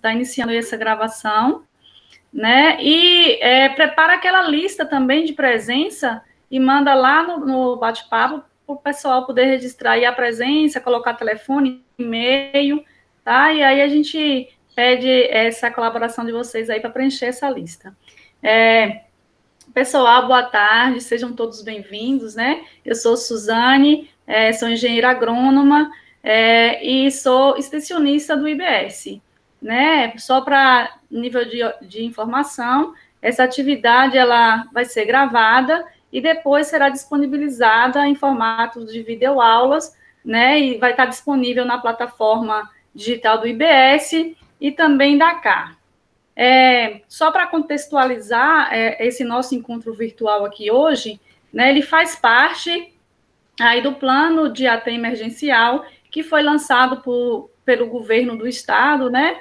está iniciando essa gravação, né? E prepara aquela lista também de presença e manda lá no bate-papo para o pessoal poder registrar aí a presença, colocar telefone, e-mail, tá? E aí a gente pede essa colaboração de vocês aí para preencher essa lista. Pessoal, boa tarde, sejam todos bem-vindos, né? Eu sou Suzane, sou engenheira agrônoma e sou extensionista do IBS, né? Só para nível de informação, essa atividade ela vai ser gravada e depois será disponibilizada em formato de videoaulas, né? E vai estar disponível na plataforma digital do IBS e também da CAR. Só para contextualizar esse nosso encontro virtual aqui hoje, né, ele faz parte aí do plano de AT emergencial que foi lançado pelo governo do estado, né,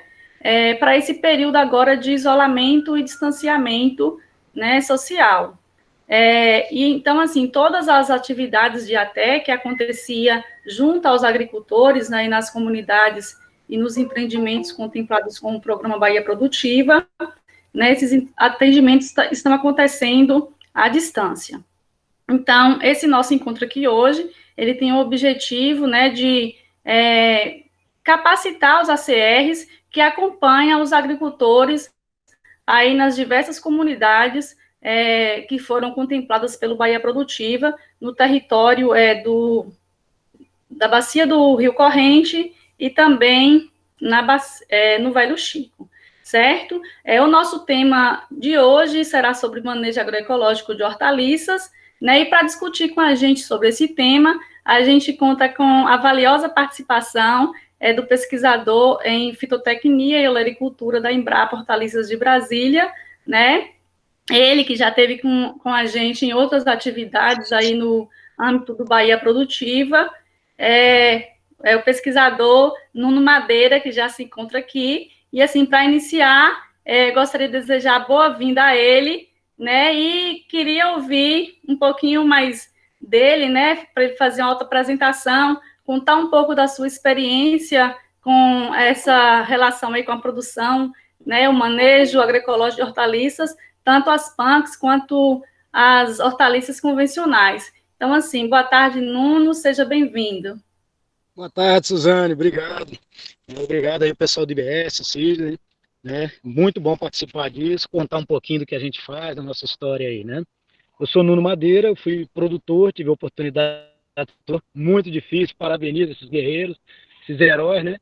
para esse período agora de isolamento e distanciamento, né, social. E então, assim, todas as atividades de AT que acontecia junto aos agricultores, né, e nas comunidades e nos empreendimentos contemplados com o Programa Bahia Produtiva, né, esses atendimentos estão acontecendo à distância. Então, esse nosso encontro aqui hoje, ele tem o objetivo, né, de capacitar os ACRs que acompanham os agricultores aí nas diversas comunidades que foram contempladas pelo Bahia Produtiva, no território da bacia do Rio Corrente e também no Vale do Chico, certo? O nosso tema de hoje será sobre manejo agroecológico de hortaliças, né? E para discutir com a gente sobre esse tema, a gente conta com a valiosa participação do pesquisador em fitotecnia e olericultura da Embrapa Hortaliças de Brasília, né? Ele que já esteve com a gente em outras atividades aí no âmbito do Bahia Produtiva, o pesquisador Nuno Madeira, que já se encontra aqui, e assim, para iniciar, gostaria de desejar boa-vinda a ele, né, e queria ouvir um pouquinho mais dele, né, para ele fazer uma autoapresentação, contar um pouco da sua experiência com essa relação aí com a produção, né, o manejo agroecológico de hortaliças, tanto as punks quanto as hortaliças convencionais. Então, assim, boa tarde, Nuno, seja bem-vindo. Boa tarde, Suzane, obrigado. Obrigado aí, pessoal do IBS, Sidney, né? Muito bom participar disso, contar um pouquinho do que a gente faz, da nossa história aí, né? Eu sou Nuno Madeira, eu fui produtor, tive a oportunidade, muito difícil, parabenizo esses guerreiros, esses heróis, né?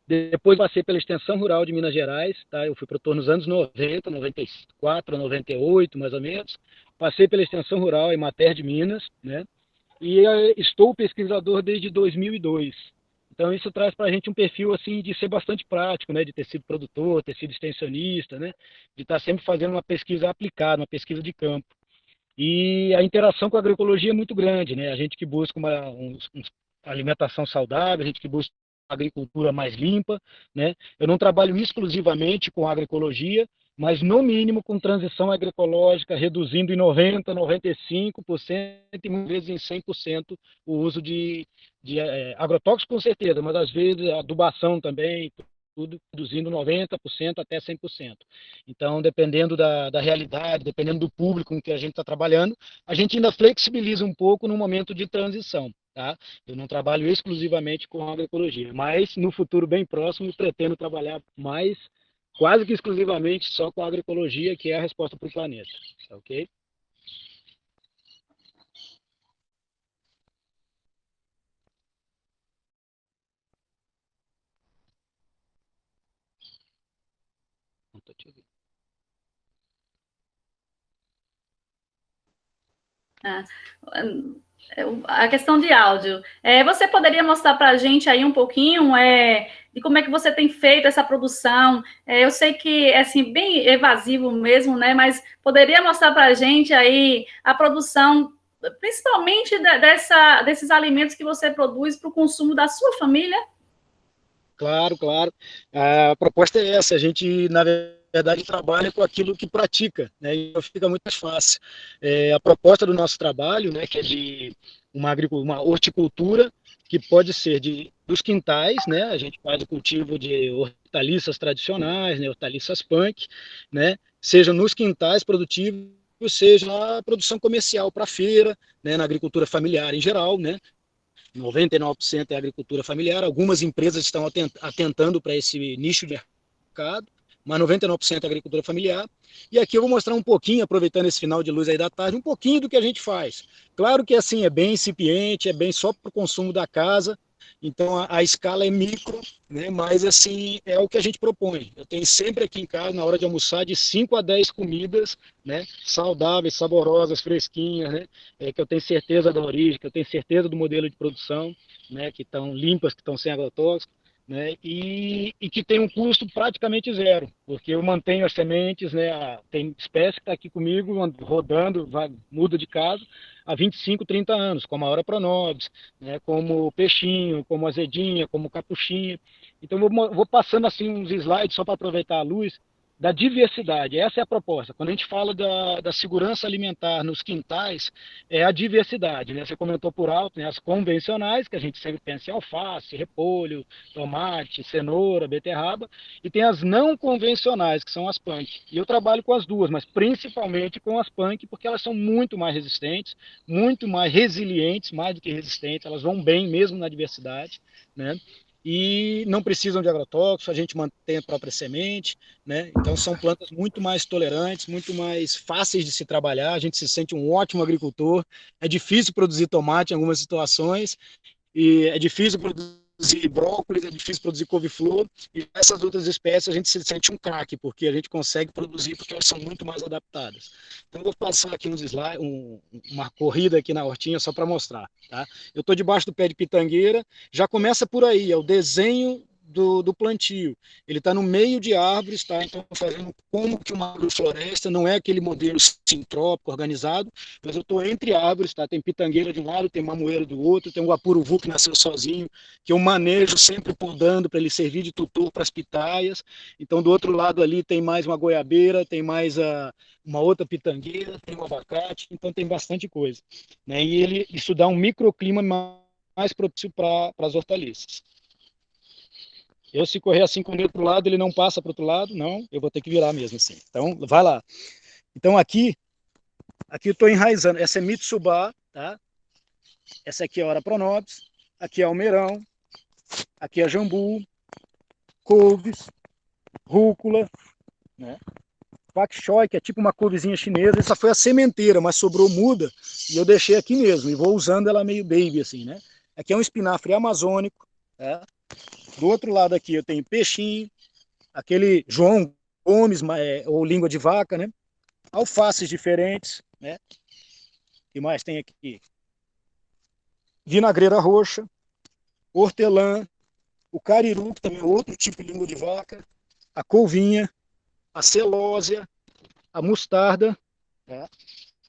Depois passei pela Extensão Rural de Minas Gerais, tá? Eu fui produtor nos anos 90, 94, 98, mais ou menos. Passei pela Extensão Rural em Mater de Minas, né? E estou pesquisador desde 2002. Então isso traz para a gente um perfil assim de ser bastante prático, né? De ter sido produtor, ter sido extensionista, né? De estar sempre fazendo uma pesquisa aplicada, uma pesquisa de campo. E a interação com a agroecologia é muito grande, né? A gente que busca uma alimentação saudável, a gente que busca uma agricultura mais limpa, né? Eu não trabalho exclusivamente com agroecologia, mas no mínimo com transição agroecológica, reduzindo em 90%, 95% e muitas vezes em 100% o uso de agrotóxicos, com certeza, mas às vezes adubação também, tudo reduzindo 90% até 100%. Então, dependendo da realidade, dependendo do público com que a gente está trabalhando, a gente ainda flexibiliza um pouco no momento de transição. Tá? Eu não trabalho exclusivamente com agroecologia, mas no futuro bem próximo pretendo trabalhar mais, quase que exclusivamente só com a agroecologia, que é a resposta para o planeta. Tá, ok? Não estou te ouvindo. A questão de áudio. Você poderia mostrar para a gente aí um pouquinho de como é que você tem feito essa produção? Eu sei que é assim, bem evasivo mesmo, né? Mas poderia mostrar para a gente aí a produção, principalmente desses alimentos que você produz para o consumo da sua família? Claro, claro. A proposta é essa. A gente, na verdade, trabalha com aquilo que pratica, né? E fica muito mais fácil. A proposta do nosso trabalho, né, que é de uma horticultura que pode ser de dos quintais, né? A gente faz o cultivo de hortaliças tradicionais, né? Hortaliças punk, né? Seja nos quintais produtivos, seja a produção comercial para feira, né? Na agricultura familiar em geral, né? 99% é agricultura familiar. Algumas empresas estão atentando para esse nicho de mercado, mas 99% é agricultura familiar. E aqui eu vou mostrar um pouquinho, aproveitando esse final de luz aí da tarde, um pouquinho do que a gente faz. Claro que assim é bem incipiente, é bem só para o consumo da casa, então a escala é micro, né? Mas assim é o que a gente propõe. Eu tenho sempre aqui em casa, na hora de almoçar, de 5 a 10 comidas, né? Saudáveis, saborosas, fresquinhas, né? Que eu tenho certeza da origem, que eu tenho certeza do modelo de produção, né? Que estão limpas, que estão sem agrotóxicos, né? E que tem um custo praticamente zero, porque eu mantenho as sementes, né? Tem espécie que está aqui comigo, rodando, muda de casa há 25, 30 anos, como a Aura Pronobis, né? Como peixinho, como azedinha, como capuchinha. Então vou passando assim uns slides só para aproveitar a luz da diversidade. Essa é a proposta. Quando a gente fala da segurança alimentar nos quintais, é a diversidade, né? Você comentou por alto, né? As convencionais, que a gente sempre pensa em alface, repolho, tomate, cenoura, beterraba, e tem as não convencionais, que são as punk. E eu trabalho com as duas, mas principalmente com as punk, porque elas são muito mais resistentes, muito mais resilientes, mais do que resistentes, elas vão bem mesmo na diversidade, né? E não precisam de agrotóxicos, a gente mantém a própria semente, né? Então são plantas muito mais tolerantes, muito mais fáceis de se trabalhar, a gente se sente um ótimo agricultor. É difícil produzir tomate em algumas situações, e é difícil produzir brócolis, é difícil produzir couve-flor, e essas outras espécies a gente se sente um craque, porque a gente consegue produzir porque elas são muito mais adaptadas. Então eu vou passar aqui uns slides, uma corrida aqui na hortinha só para mostrar. Tá? Eu estou debaixo do pé de pitangueira, já começa por aí, é o desenho do plantio. Ele está no meio de árvores, tá? Então fazendo como que uma agrofloresta, não é aquele modelo sintrópico, organizado, mas eu estou entre árvores, tá? Tem pitangueira de um lado, tem mamoeiro do outro, tem um guapuruvu que nasceu sozinho, que eu manejo sempre podando para ele servir de tutor para as pitaias. Então do outro lado ali tem mais uma goiabeira, tem mais uma outra pitangueira, tem um abacate, então tem bastante coisa, né? E isso dá um microclima mais propício para as hortaliças. Eu, se correr assim com o outro lado, ele não passa para o outro lado, não, eu vou ter que virar mesmo assim. Então, vai lá. Então, aqui eu estou enraizando. Essa é Mitsubá, tá? Essa aqui é a Aura Pronobis, aqui é almeirão, aqui é jambu, couves, rúcula, né? Pak choi, que é tipo uma couvezinha chinesa. Essa foi a sementeira, mas sobrou muda e eu deixei aqui mesmo. E vou usando ela meio baby assim, né? Aqui é um espinafre amazônico, tá? Do outro lado aqui eu tenho peixinho, aquele João Gomes, ou língua de vaca, né? Alfaces diferentes, né? O que mais tem aqui? Vinagreira roxa, hortelã, o cariru, que também é outro tipo de língua de vaca, a couvinha, a celósia, a mostarda, né?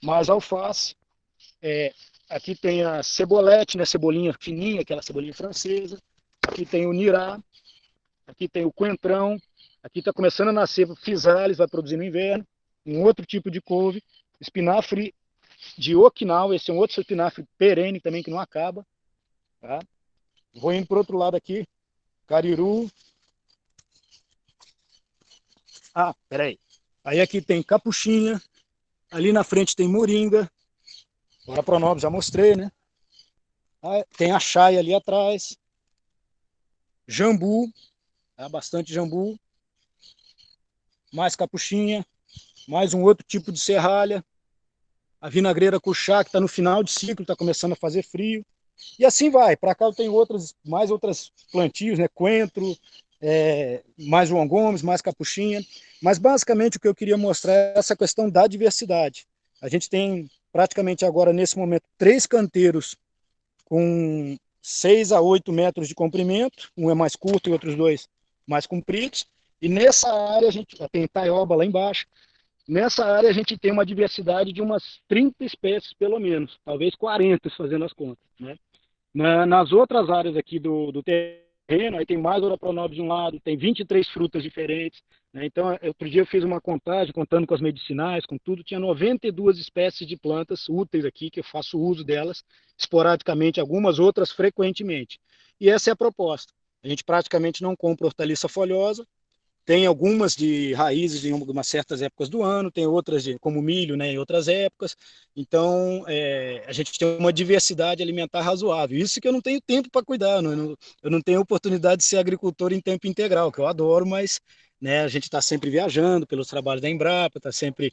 Mais alface. É, aqui tem a cebolete, né? Cebolinha fininha, aquela cebolinha francesa. Aqui tem o nirá, aqui tem o coentrão, aqui está começando a nascer fisales, vai produzir no inverno, um outro tipo de couve, espinafre de Okinawa, esse é um outro espinafre perene também que não acaba, tá? Vou indo para o outro lado aqui, cariru, peraí, aí aqui tem capuchinha, ali na frente tem moringa, Aura Pronobis já mostrei, né? Tem a chaia ali atrás, jambu, tá? Bastante jambu, mais capuchinha, mais um outro tipo de serralha, a vinagreira cuchá, que está no final de ciclo, está começando a fazer frio, e assim vai. Para cá eu tenho mais outras plantios, né? Coentro, mais João Gomes, mais capuchinha, mas basicamente o que eu queria mostrar é essa questão da diversidade. A gente tem praticamente agora, nesse momento, 3 canteiros com 6 a 8 metros de comprimento, um é mais curto e outros 2 mais compridos, e nessa área a gente tem taioba lá embaixo. Nessa área a gente tem uma diversidade de umas 30 espécies, pelo menos, talvez 40, fazendo as contas, né? Nas outras áreas aqui do terreno, aí tem mais Aura Pronobis de um lado, tem 23 frutas diferentes, né? Então, outro dia eu fiz uma contagem, contando com as medicinais, com tudo, tinha 92 espécies de plantas úteis aqui, que eu faço uso delas esporadicamente, algumas outras frequentemente. e essa é a proposta. A gente praticamente não compra hortaliça folhosa, tem algumas de raízes em algumas certas épocas do ano, tem outras como milho, né, em outras épocas. Então, a gente tem uma diversidade alimentar razoável. Isso que eu não tenho tempo para cuidar, eu não tenho oportunidade de ser agricultor em tempo integral, que eu adoro, mas né, a gente está sempre viajando pelos trabalhos da Embrapa, está sempre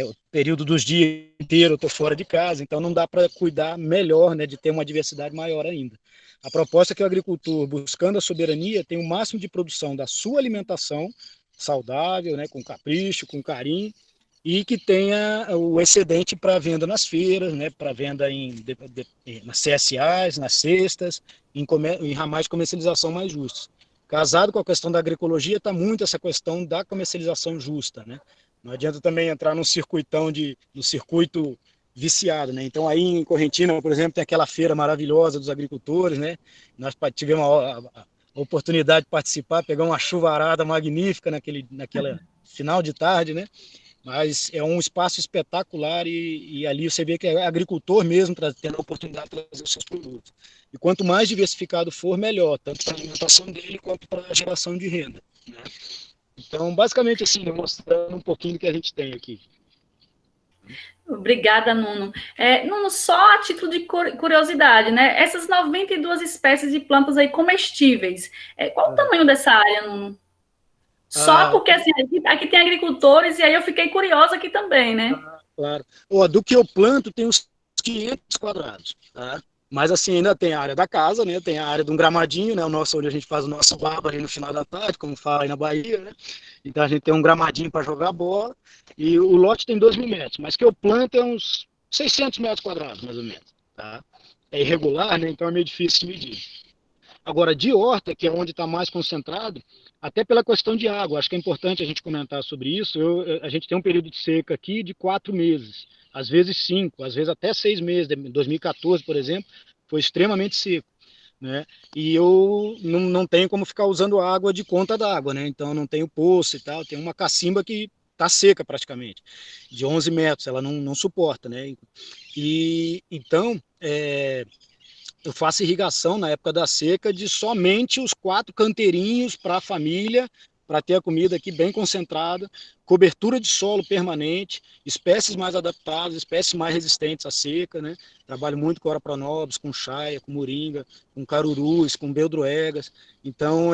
o período dos dias inteiro eu estou fora de casa, então não dá para cuidar melhor, né, de ter uma diversidade maior ainda. A proposta é que o agricultor, buscando a soberania, tenha o máximo de produção da sua alimentação saudável, né, com capricho, com carinho, e que tenha o excedente para venda nas feiras, né, para venda nas CSAs, nas cestas, em ramais de comercialização mais justos. Casado com a questão da agroecologia, está muito essa questão da comercialização justa, né? Não adianta também entrar no circuito viciado, né? Então aí em Correntina, por exemplo, tem aquela feira maravilhosa dos agricultores, né? Nós tivemos a oportunidade de participar, pegar uma chuvarada magnífica naquela final de tarde, né? Mas é um espaço espetacular e ali você vê que é agricultor mesmo tendo a oportunidade de trazer os seus produtos. E quanto mais diversificado for, melhor, tanto para a alimentação dele quanto para a geração de renda, né? Então, basicamente assim, mostrando um pouquinho do que a gente tem aqui. Obrigada, Nuno. Nuno, só a título de curiosidade, né? Essas 92 espécies de plantas aí comestíveis, qual o tamanho dessa área, Nuno? Só Ah, porque assim, aqui tem agricultores e aí eu fiquei curiosa aqui também, né? claro. Do que eu planto tem uns 500 quadrados, tá? Mas assim, ainda tem a área da casa, né? Tem a área de um gramadinho, né? O nosso, onde a gente faz o nosso barba ali no final da tarde, como fala aí na Bahia, né? Então a gente tem um gramadinho para jogar bola e o lote tem 2.000 metros, mas que eu planto é uns 600 metros quadrados, mais ou menos, tá? É irregular, né? Então é meio difícil de medir. Agora, de horta, que é onde está mais concentrado, até pela questão de água, acho que é importante a gente comentar sobre isso. A gente tem um período de seca aqui de 4 meses, às vezes 5, às vezes até 6 meses. 2014, por exemplo, foi extremamente seco, né? E eu não tenho como ficar usando água de conta d'água, né? Então, eu não tenho poço e tal. Tem uma cacimba que está seca praticamente, de 11 metros, ela não suporta, né? E então, eu faço irrigação na época da seca de somente os 4 canteirinhos para a família, para ter a comida aqui bem concentrada, cobertura de solo permanente, espécies mais adaptadas, espécies mais resistentes à seca, né? Trabalho muito com ora-pronobis, com chaia, com moringa, com carurus, com beldroegas. Então,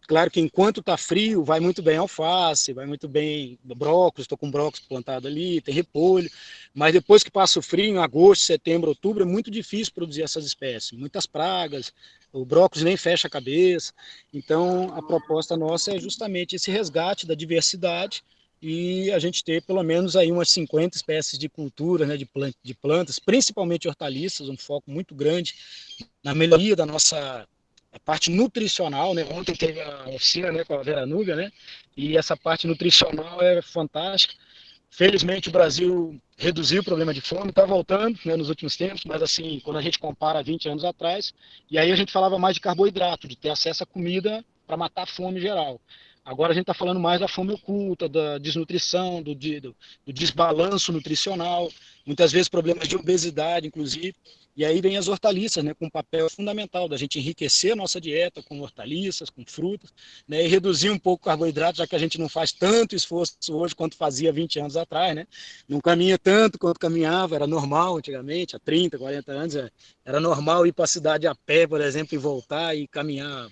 claro que enquanto está frio, vai muito bem alface, vai muito bem brócolis, estou com brócolis plantado ali, tem repolho, mas depois que passa o frio, em agosto, setembro, outubro, é muito difícil produzir essas espécies. Muitas pragas, o brócolis nem fecha a cabeça. Então, a proposta nossa é justamente esse resgate da diversidade e a gente ter pelo menos aí umas 50 espécies de cultura, né, de plantas, principalmente hortaliças, um foco muito grande na melhoria da nossa parte nutricional, né? Ontem teve a oficina, né, com a Vera Nuga, né? E essa parte nutricional é fantástica. Felizmente o Brasil reduziu o problema de fome, está voltando, né, nos últimos tempos, mas assim, quando a gente compara 20 anos atrás, e aí a gente falava mais de carboidrato, de ter acesso à comida para matar a fome geral. Agora a gente está falando mais da fome oculta, da desnutrição, do desbalanço nutricional, muitas vezes problemas de obesidade, inclusive. E aí vem as hortaliças, né, com um papel fundamental da gente enriquecer a nossa dieta com hortaliças, com frutas, né, e reduzir um pouco o carboidrato, já que a gente não faz tanto esforço hoje quanto fazia 20 anos atrás, né? Não caminha tanto quanto caminhava, era normal antigamente, há 30, 40 anos, era normal ir para a cidade a pé, por exemplo, e voltar e caminhar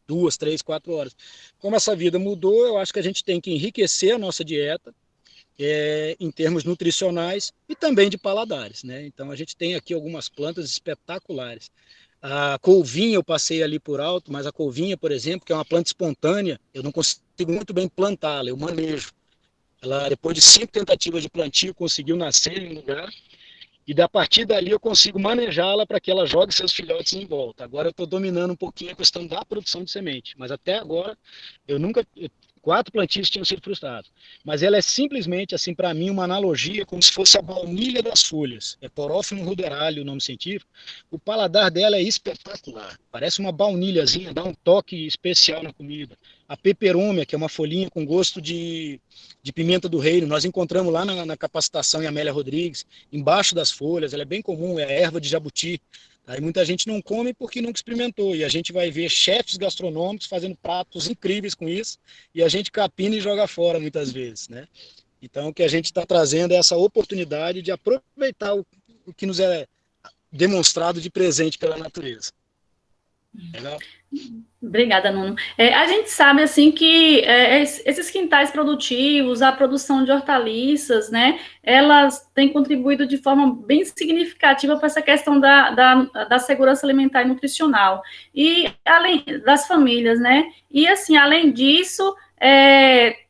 2, 3, 4 horas. Como essa vida mudou, eu acho que a gente tem que enriquecer a nossa dieta, em termos nutricionais e também de paladares, né? Então a gente tem aqui algumas plantas espetaculares. A couvinha eu passei ali por alto, mas a couvinha, por exemplo, que é uma planta espontânea, eu não consigo muito bem plantá-la, eu manejo. Ela, depois de 5 tentativas de plantio, conseguiu nascer em um lugar e da partir dali eu consigo manejá-la para que ela jogue seus filhotes em volta. Agora eu estou dominando um pouquinho a questão da produção de semente, mas até agora eu nunca 4 plantios tinham sido frustrados. Mas ela é simplesmente, assim, para mim, uma analogia como se fosse a baunilha das folhas. É Porófilo ruderale o nome científico. O paladar dela é espetacular. Parece uma baunilhazinha, dá um toque especial na comida. A peperômia, que é uma folhinha com gosto de pimenta do reino, nós encontramos lá na capacitação em Amélia Rodrigues, embaixo das folhas. Ela é bem comum, é a erva de jabuti. Aí muita gente não come porque nunca experimentou, e a gente vai ver chefes gastronômicos fazendo pratos incríveis com isso, e a gente capina e joga fora muitas vezes, né? Então, o que a gente está trazendo é essa oportunidade de aproveitar o que nos é demonstrado de presente pela natureza. Legal? Obrigada, Nuno. A gente sabe, assim, que esses quintais produtivos, a produção de hortaliças, né, elas têm contribuído de forma bem significativa para essa questão da segurança alimentar e nutricional, e além das famílias, né, e, assim, além disso,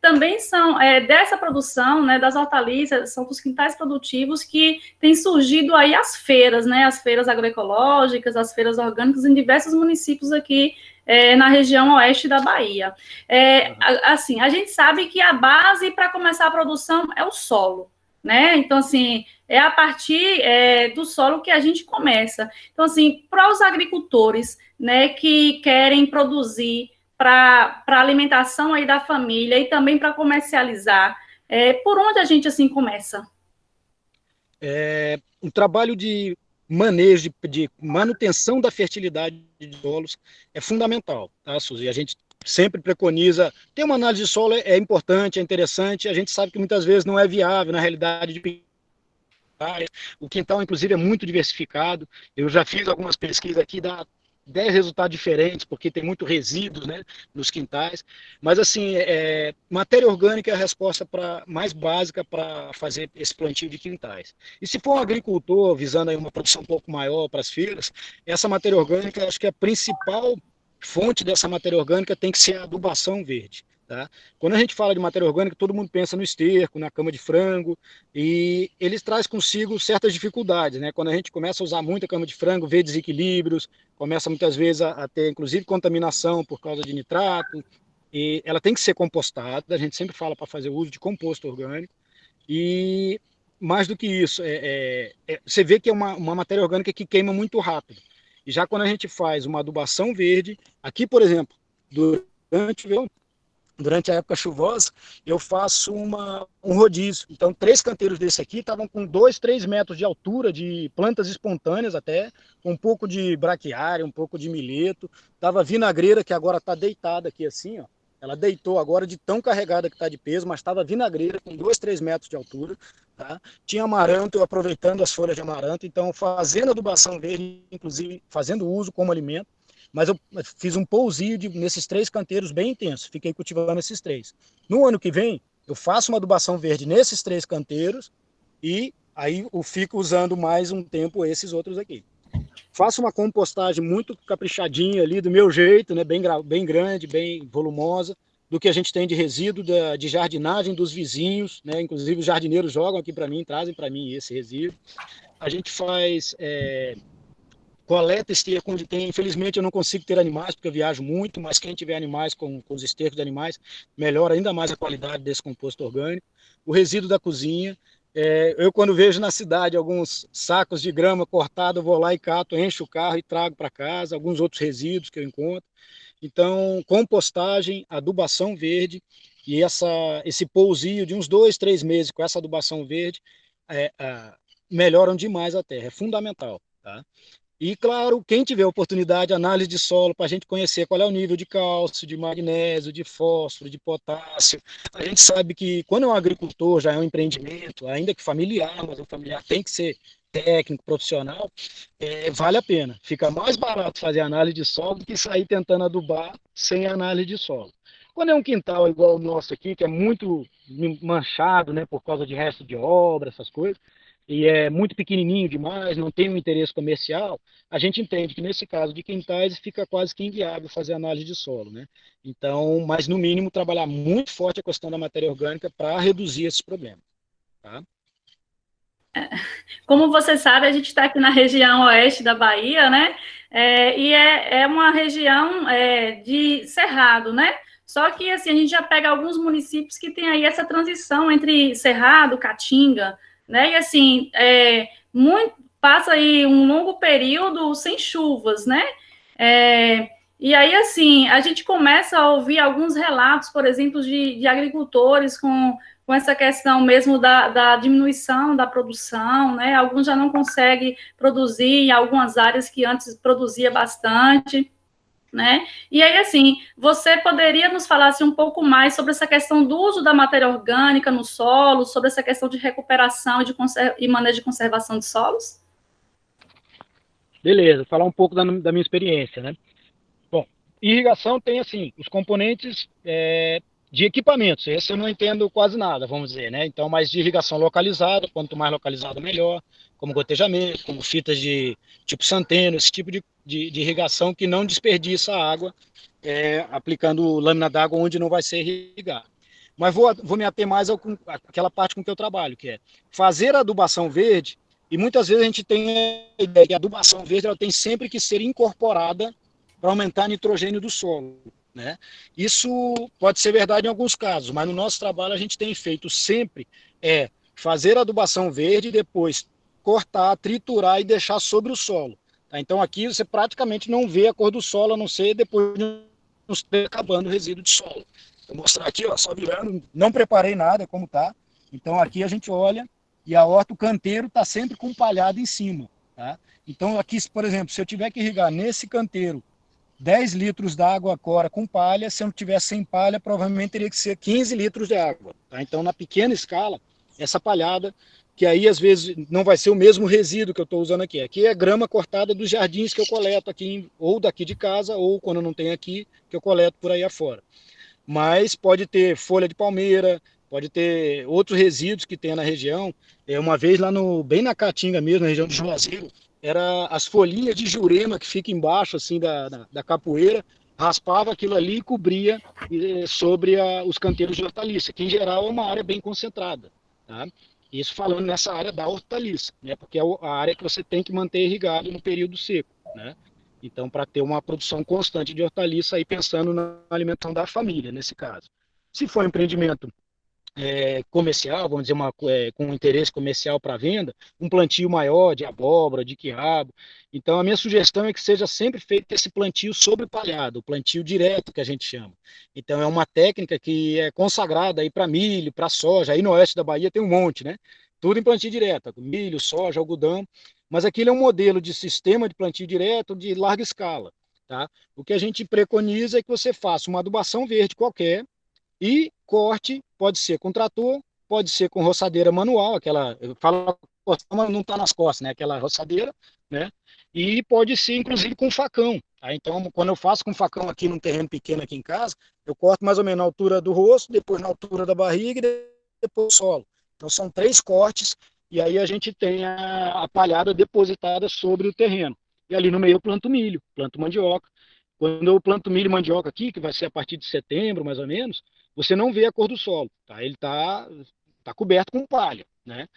também são dessa produção, né, das hortaliças, são dos quintais produtivos que têm surgido aí as feiras, né, as feiras agroecológicas, as feiras orgânicas em diversos municípios aqui na região oeste da Bahia. Assim, a gente sabe que a base para começar a produção é o solo, né? Então, assim, é a partir do solo que a gente começa. Então, assim, para os agricultores, né, que querem produzir para a alimentação aí da família e também para comercializar, por onde a gente, assim, começa? Um trabalho de manejo, de manutenção da fertilidade de solos é fundamental, tá, Suzy? A gente sempre preconiza, ter uma análise de solo é importante, é interessante, a gente sabe que muitas vezes não é viável na realidade de o quintal, inclusive, é muito diversificado. Eu já fiz algumas pesquisas aqui, dá 10 resultados diferentes, porque tem muito resíduos, né, nos quintais. Mas, assim, matéria orgânica é a resposta mais básica para fazer esse plantio de quintais. E se for um agricultor visando aí uma produção um pouco maior para as feiras, essa matéria orgânica, acho que a principal fonte dessa matéria orgânica tem que ser a adubação verde. Tá? Quando a gente fala de matéria orgânica, todo mundo pensa no esterco, na cama de frango, e eles trazem consigo certas dificuldades, né? Quando a gente começa a usar muita cama de frango, vê desequilíbrios, começa muitas vezes a ter, inclusive, contaminação por causa de nitrato, e ela tem que ser compostada, a gente sempre fala para fazer uso de composto orgânico, e mais do que isso, você vê que é uma matéria orgânica que queima muito rápido. E já quando a gente faz uma adubação verde, aqui, por exemplo, durante o verão, durante a época chuvosa, eu faço um rodízio. Então, 3 canteiros desse aqui estavam com 2, 3 metros de altura, de plantas espontâneas até, com um pouco de braquiária, um pouco de mileto. Tava vinagreira, que agora está deitada aqui assim, ó. Ela deitou agora de tão carregada que está de peso, mas estava vinagreira com 2, 3 metros de altura. Tá? Tinha amaranto, eu aproveitando as folhas de amaranto, então fazendo adubação verde, inclusive fazendo uso como alimento. Mas eu fiz um pousio nesses 3 canteiros bem intenso, fiquei cultivando esses 3. No ano que vem, eu faço uma adubação verde nesses 3 canteiros e aí eu fico usando mais um tempo esses outros aqui. Faço uma compostagem muito caprichadinha ali, do meu jeito, né, bem grande, bem volumosa, do que a gente tem de resíduo de jardinagem dos vizinhos, né, inclusive os jardineiros jogam aqui para mim, trazem para mim esse resíduo. A gente faz coleta esterco onde tem, infelizmente eu não consigo ter animais porque eu viajo muito, mas quem tiver animais com os estercos de animais, melhora ainda mais a qualidade desse composto orgânico. O resíduo da cozinha, eu quando vejo na cidade alguns sacos de grama cortado, eu vou lá e cato, encho o carro e trago para casa, alguns outros resíduos que eu encontro. Então, compostagem, adubação verde e esse pousio de uns 2, 3 meses com essa adubação verde melhoram demais a terra, é fundamental, tá? E, claro, quem tiver oportunidade, análise de solo, para a gente conhecer qual é o nível de cálcio, de magnésio, de fósforo, de potássio. A gente sabe que quando é um agricultor, já é um empreendimento, ainda que familiar, mas o familiar tem que ser técnico, profissional, vale a pena. Fica mais barato fazer análise de solo do que sair tentando adubar sem análise de solo. Quando é um quintal igual o nosso aqui, que é muito manchado, né, por causa de resto de obra, essas coisas, e é muito pequenininho demais, não tem um interesse comercial, a gente entende que nesse caso de quintais fica quase que inviável fazer análise de solo, né? Então, mas no mínimo trabalhar muito forte a questão da matéria orgânica para reduzir esses problemas, tá? Como você sabe, a gente está aqui na região oeste da Bahia, né? E é uma região de cerrado, né? Só que assim, a gente já pega alguns municípios que tem aí essa transição entre cerrado, caatinga, né? E assim, passa aí um longo período sem chuvas, né? E aí, assim, a gente começa a ouvir alguns relatos, por exemplo, de agricultores com essa questão mesmo da diminuição da produção, né? Alguns já não conseguem produzir em algumas áreas que antes produzia bastante, né? E aí, assim, você poderia nos falar assim, um pouco mais sobre essa questão do uso da matéria orgânica no solo, sobre essa questão de recuperação e manejo de conservação de solos? Beleza, falar um pouco da minha experiência, né? Bom, irrigação tem, assim, os componentes de equipamentos. Esse eu não entendo quase nada, vamos dizer, né? Então, mais de irrigação localizada, quanto mais localizada, melhor, como gotejamento, como fitas de tipo Centeno, esse tipo de irrigação que não desperdiça água, aplicando lâmina d'água onde não vai ser irrigado. Mas vou me ater mais àquela parte com que eu trabalho, que é fazer adubação verde, e muitas vezes a gente tem a ideia que a adubação verde ela tem sempre que ser incorporada para aumentar o nitrogênio do solo, né? Isso pode ser verdade em alguns casos, mas no nosso trabalho a gente tem feito sempre fazer adubação verde e depois cortar, triturar e deixar sobre o solo. Tá? Então aqui você praticamente não vê a cor do solo, a não ser depois de acabando o resíduo de solo. Vou mostrar aqui, ó, só virando, não preparei nada como tá. Então aqui a gente olha e a horta, o canteiro está sempre com palhada em cima, tá? Então aqui, por exemplo, se eu tiver que irrigar nesse canteiro 10 litros da água cora com palha, se eu não tivesse sem palha, provavelmente teria que ser 15 litros de água. Tá? Então, na pequena escala, essa palhada, que aí às vezes não vai ser o mesmo resíduo que eu estou usando aqui. Aqui é grama cortada dos jardins que eu coleto aqui, ou daqui de casa, ou quando não tem aqui, que eu coleto por aí afora. Mas pode ter folha de palmeira, pode ter outros resíduos que tem na região. Uma vez lá bem na Caatinga mesmo, na região de Juazeiro, era as folhinhas de jurema que fica embaixo assim da capoeira, raspava aquilo ali e cobria sobre os canteiros de hortaliça, que em geral é uma área bem concentrada, tá? Isso falando nessa área da hortaliça, né? Porque é a área que você tem que manter irrigado no período seco, né? Então, para ter uma produção constante de hortaliça, aí pensando na alimentação da família, nesse caso. Se for um empreendimento comercial, vamos dizer, com interesse comercial para venda, um plantio maior de abóbora, de quiabo. Então, a minha sugestão é que seja sempre feito esse plantio sobre palhado, o plantio direto que a gente chama. Então, é uma técnica que é consagrada aí para milho, para soja. Aí no oeste da Bahia tem um monte, né? Tudo em plantio direto, milho, soja, algodão. Mas aquilo é um modelo de sistema de plantio direto de larga escala, tá? O que a gente preconiza é que você faça uma adubação verde qualquer, e corte pode ser com trator, pode ser com roçadeira manual, aquela, eu falo, mas não está nas costas, né? Aquela roçadeira, né? E pode ser, inclusive, com facão. Tá? Então, quando eu faço com facão aqui num terreno pequeno aqui em casa, eu corto mais ou menos na altura do rosto, depois na altura da barriga e depois o solo. Então, são 3 cortes e aí a gente tem a palhada depositada sobre o terreno. E ali no meio eu planto milho, planto mandioca. Quando eu planto milho e mandioca aqui, que vai ser a partir de setembro, mais ou menos, você não vê a cor do solo, tá? Ele tá coberto com palha, né?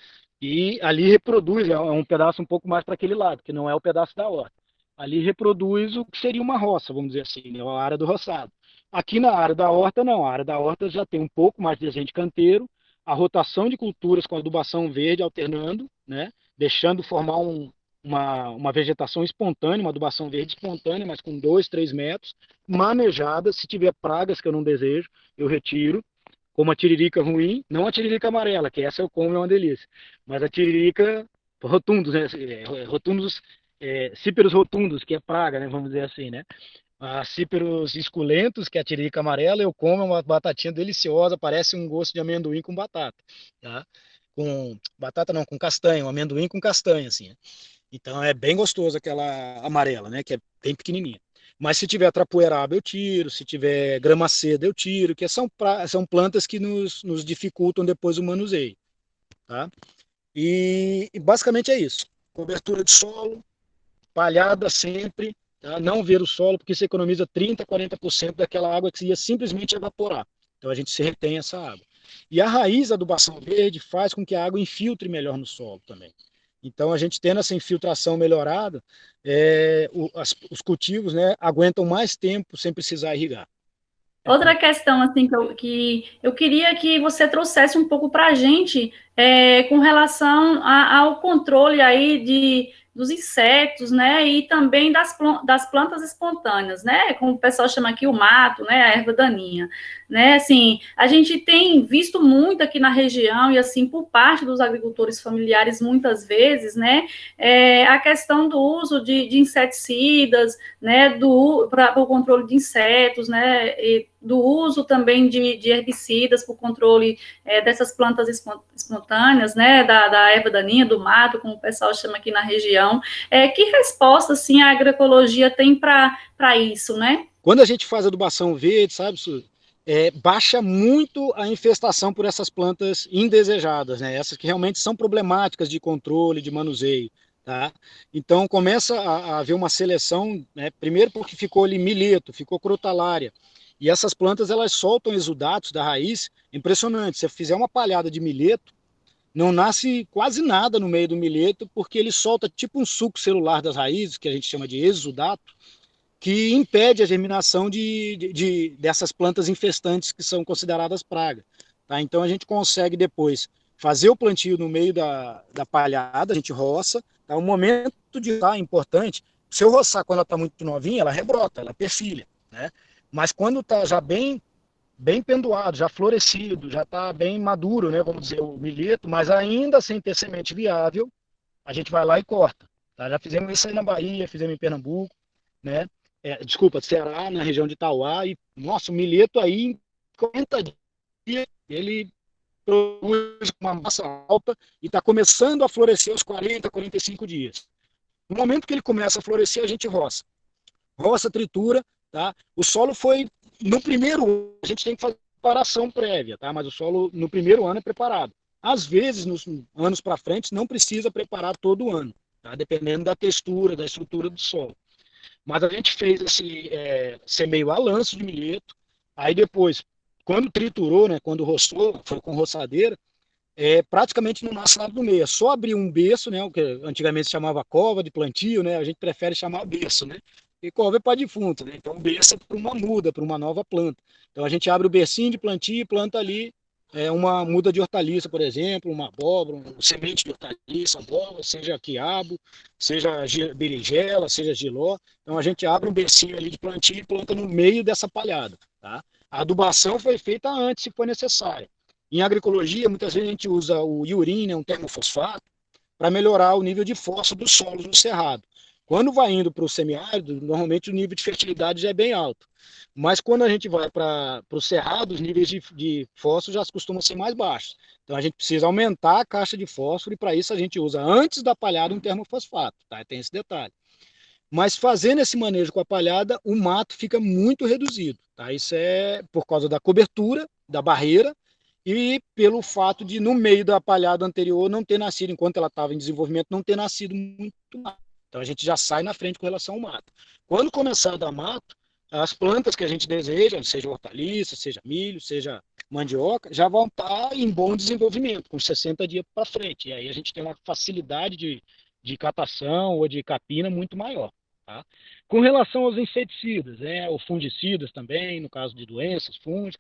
E ali reproduz, é um pedaço um pouco mais para aquele lado, que não é o pedaço da horta. Ali reproduz o que seria uma roça, vamos dizer assim, né? A área do roçado. Aqui na área da horta, não. A área da horta já tem um pouco mais de desenho de canteiro, a rotação de culturas com adubação verde alternando, né? Deixando formar uma vegetação espontânea, uma adubação verde espontânea, mas com 2, 3 metros, manejada. Se tiver pragas que eu não desejo, eu retiro, como a tiririca ruim, não a tiririca amarela, que essa eu como, é uma delícia, mas a tiririca rotundos, né? Rotundos, cíperos rotundos, que é praga, né? Vamos dizer assim, né? A cíperos esculentos, que é a tiririca amarela, eu como, é uma batatinha deliciosa, parece um gosto de amendoim com batata, tá? Com batata não, com castanha, um amendoim com castanha, assim, né? Então é bem gostoso aquela amarela, né? Que é bem pequenininha. Mas se tiver trapoeraba eu tiro, se tiver grama seda eu tiro, que são plantas que nos dificultam depois o manuseio, tá? E basicamente é isso. Cobertura de solo, palhada sempre, tá? Não ver o solo, porque você economiza 30, 40% daquela água que ia simplesmente evaporar. Então a gente se retém essa água. E a raiz da adubação verde faz com que a água infiltre melhor no solo também. Então, a gente tendo essa infiltração melhorada, os cultivos, né, aguentam mais tempo sem precisar irrigar. Outra questão assim que eu queria que você trouxesse um pouco para a gente com relação ao controle aí dos insetos, né, e também das plantas espontâneas, né, como o pessoal chama aqui o mato, né, a erva daninha, né, assim, a gente tem visto muito aqui na região e, assim, por parte dos agricultores familiares, muitas vezes, né, a questão do uso de inseticidas, né, para o controle de insetos, né, e do uso também de herbicidas para o controle dessas plantas espontâneas, né, da erva daninha, do mato, como o pessoal chama aqui na região. Que resposta, assim, a agroecologia tem para isso, né? Quando a gente faz adubação verde, sabe, Su, baixa muito a infestação por essas plantas indesejadas, né? Essas que realmente são problemáticas de controle, de manuseio, tá? Então começa a haver uma seleção, né? Primeiro porque ficou ali mileto, ficou crotalária, e essas plantas elas soltam exudatos da raiz impressionante. Se você fizer uma palhada de mileto, não nasce quase nada no meio do mileto, porque ele solta tipo um suco celular das raízes, que a gente chama de exudato, que impede a germinação dessas plantas infestantes que são consideradas praga. Tá? Então a gente consegue depois fazer o plantio no meio da palhada, a gente roça. Tá? O momento de roçar é importante. Se eu roçar quando ela está muito novinha, ela rebrota, ela perfilha. Né? Mas quando está já bem pendoado, já florescido, já está bem maduro, né, vamos dizer, o milheto, mas ainda sem ter semente viável, a gente vai lá e corta. Tá? Já fizemos isso aí na Bahia, fizemos em Pernambuco, né? Desculpa, Ceará, na região de Itauá, e nossa, o milheto aí, em 40 dias, ele produz uma massa alta e está começando a florescer aos 40, 45 dias. No momento que ele começa a florescer, a gente roça. Roça, tritura, tá? O solo foi, no primeiro, a gente tem que fazer preparação prévia, tá? Mas o solo, no primeiro ano, é preparado. Às vezes, nos anos para frente, não precisa preparar todo ano, tá? Dependendo da textura, da estrutura do solo. Mas a gente fez esse semeio a lanço de milheto. Aí depois, quando triturou, né, quando roçou, foi com roçadeira, praticamente não nasce nada no meio. É só abrir um berço, né, o que antigamente se chamava cova de plantio, né, a gente prefere chamar berço, né? E cova é para defunto, né? Então berço é para uma muda, para uma nova planta. Então a gente abre o bercinho de plantio e planta ali uma muda de hortaliça, por exemplo, uma abóbora, um semente de hortaliça, abóbora, seja quiabo, seja berinjela, seja giló. Então a gente abre um bercinho ali de plantio e planta no meio dessa palhada, tá? A adubação foi feita antes, se for necessário. Em agroecologia, muitas vezes a gente usa o iurim, né, um termofosfato, para melhorar o nível de fósforo dos solos no cerrado. Quando vai indo para o semiárido, normalmente o nível de fertilidade já é bem alto. Mas quando a gente vai para o cerrado, os níveis de fósforo já costumam ser mais baixos. Então a gente precisa aumentar a caixa de fósforo e para isso a gente usa antes da palhada um termofosfato. Tá? Tem esse detalhe. Mas fazendo esse manejo com a palhada, o mato fica muito reduzido. Tá? Isso é por causa da cobertura, da barreira, e pelo fato de, no meio da palhada anterior, não ter nascido, enquanto ela estava em desenvolvimento, não ter nascido muito mato. Então a gente já sai na frente com relação ao mato. Quando começar a dar mato, as plantas que a gente deseja, seja hortaliça, seja milho, seja mandioca, já vão estar em bom desenvolvimento, com 60 dias para frente. E aí a gente tem uma facilidade de catação ou de capina muito maior. Tá? Com relação aos inseticidas, ou fungicidas também, no caso de doenças, fungos,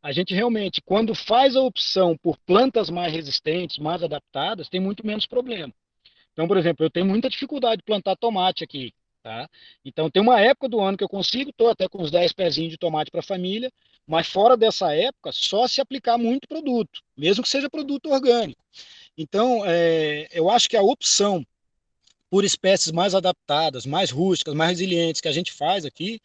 a gente realmente, quando faz a opção por plantas mais resistentes, mais adaptadas, tem muito menos problema. Então, por exemplo, eu tenho muita dificuldade de plantar tomate aqui, tá? Então, tem uma época do ano que eu consigo, estou até com uns 10 pezinhos de tomate para a família, mas fora dessa época, só se aplicar muito produto, mesmo que seja produto orgânico. Então, eu acho que a opção por espécies mais adaptadas, mais rústicas, mais resilientes que a gente faz aqui,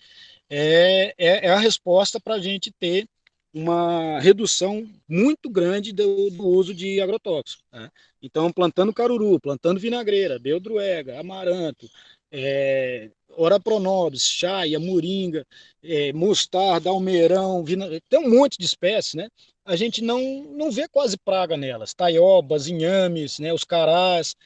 é a resposta para a gente ter uma redução muito grande do uso de agrotóxicos. Né? Então, plantando caruru, plantando vinagreira, beldroega, amaranto, ora pronobis, chaia, moringa, mostarda, almeirão, tem um monte de espécies, né? A gente não vê quase praga nelas. Taiobas, inhames, né? Os carás,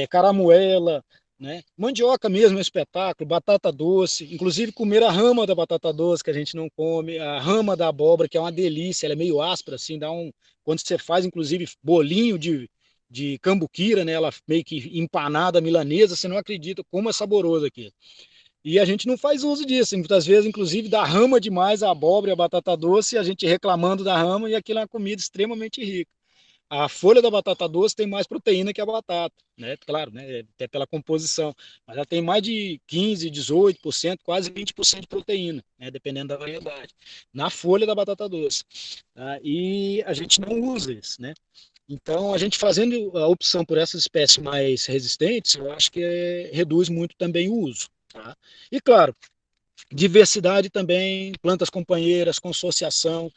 caramuela, né? Mandioca mesmo é um espetáculo, batata doce, inclusive comer a rama da batata doce que a gente não come, a rama da abóbora que é uma delícia, ela é meio áspera assim, quando você faz inclusive bolinho de cambuquira, né? Ela meio que empanada milanesa, você não acredita como é saboroso aqui. E a gente não faz uso disso, muitas vezes inclusive dá rama demais a abóbora e a batata doce, a gente reclamando da rama e aquilo é uma comida extremamente rica. A folha da batata doce tem mais proteína que a batata, né? Claro, né? Até pela composição, mas ela tem mais de 15, 18%, quase 20% de proteína, né? Dependendo da variedade, na folha da batata doce. Tá? E a gente não usa isso, né? Então, a gente fazendo a opção por essas espécies mais resistentes, eu acho que reduz muito também o uso. Tá? E claro, diversidade também, plantas companheiras, consociação,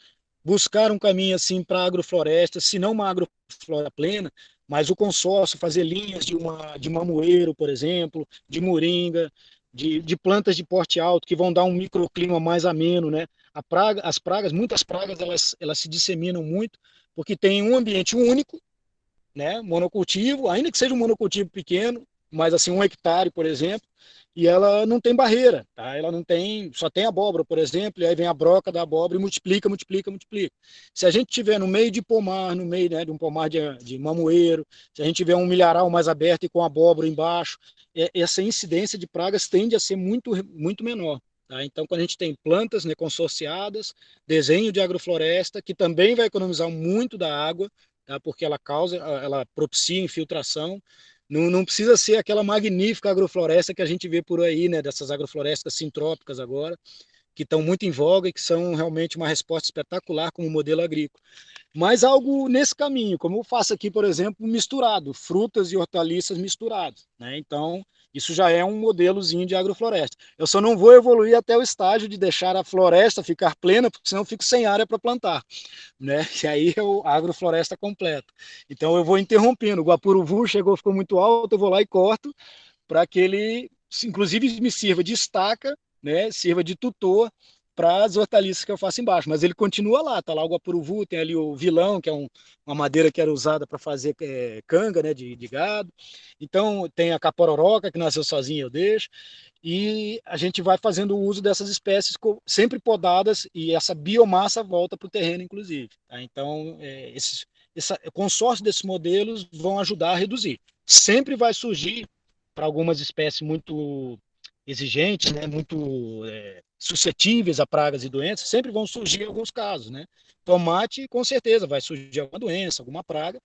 buscar um caminho assim para a agrofloresta, se não uma agrofloresta plena, mas o consórcio, fazer linhas de mamoeiro, por exemplo, de moringa, de plantas de porte alto que vão dar um microclima mais ameno, né? As pragas, muitas pragas, elas se disseminam muito porque tem um ambiente único, né? Monocultivo, ainda que seja um monocultivo pequeno, mas assim 1 hectare, por exemplo, e ela não tem barreira, tá? Ela não tem, só tem abóbora, por exemplo, e aí vem a broca da abóbora e multiplica, multiplica, multiplica. Se a gente tiver no meio de pomar, no meio, né, de um pomar de mamoeiro, se a gente tiver um milharal mais aberto e com abóbora embaixo, essa incidência de pragas tende a ser muito, muito menor. Tá? Então, quando a gente tem plantas, né, consorciadas, desenho de agrofloresta, que também vai economizar muito da água, tá? Porque ela propicia infiltração. Não precisa ser aquela magnífica agrofloresta que a gente vê por aí, né? Dessas agroflorestas sintrópicas agora, que estão muito em voga e que são realmente uma resposta espetacular como modelo agrícola. Mas algo nesse caminho, como eu faço aqui, por exemplo, misturado, frutas e hortaliças misturadas, né? Então, isso já é um modelozinho de agrofloresta. Eu só não vou evoluir até o estágio de deixar a floresta ficar plena, porque senão eu fico sem área para plantar, né? E aí é a agrofloresta completa. Então eu vou interrompendo. O guapuruvu chegou, ficou muito alto, eu vou lá e corto para que ele, inclusive, me sirva de estaca, né? Sirva de tutor para as hortaliças que eu faço embaixo. Mas ele continua lá, tá lá o guapuruvu, tem ali o vilão, que é uma madeira que era usada para fazer canga, né? De gado. Então tem a capororoca que nasceu sozinha, eu deixo e a gente vai fazendo o uso dessas espécies sempre podadas e essa biomassa volta para o terreno, inclusive. Tá? Então, o consórcio desses modelos vão ajudar a reduzir. Sempre vai surgir, para algumas espécies muito exigentes, né, muito suscetíveis a pragas e doenças, sempre vão surgir alguns casos. Né? Tomate, com certeza, vai surgir alguma doença, alguma praga,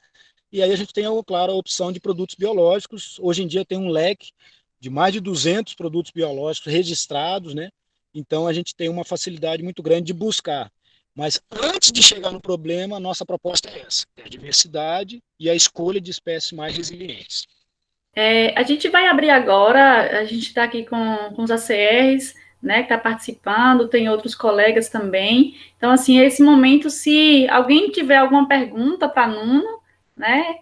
e aí a gente tem, claro, a opção de produtos biológicos. Hoje em dia tem um leque de mais de 200 produtos biológicos registrados, né? Então a gente tem uma facilidade muito grande de buscar. Mas antes de chegar no problema, a nossa proposta é essa: é a diversidade e a escolha de espécies mais resilientes. A gente vai abrir agora, a gente está aqui com os ACRs, né, que está participando, tem outros colegas também. Então, assim, esse momento, se alguém tiver alguma pergunta para Nuno, né,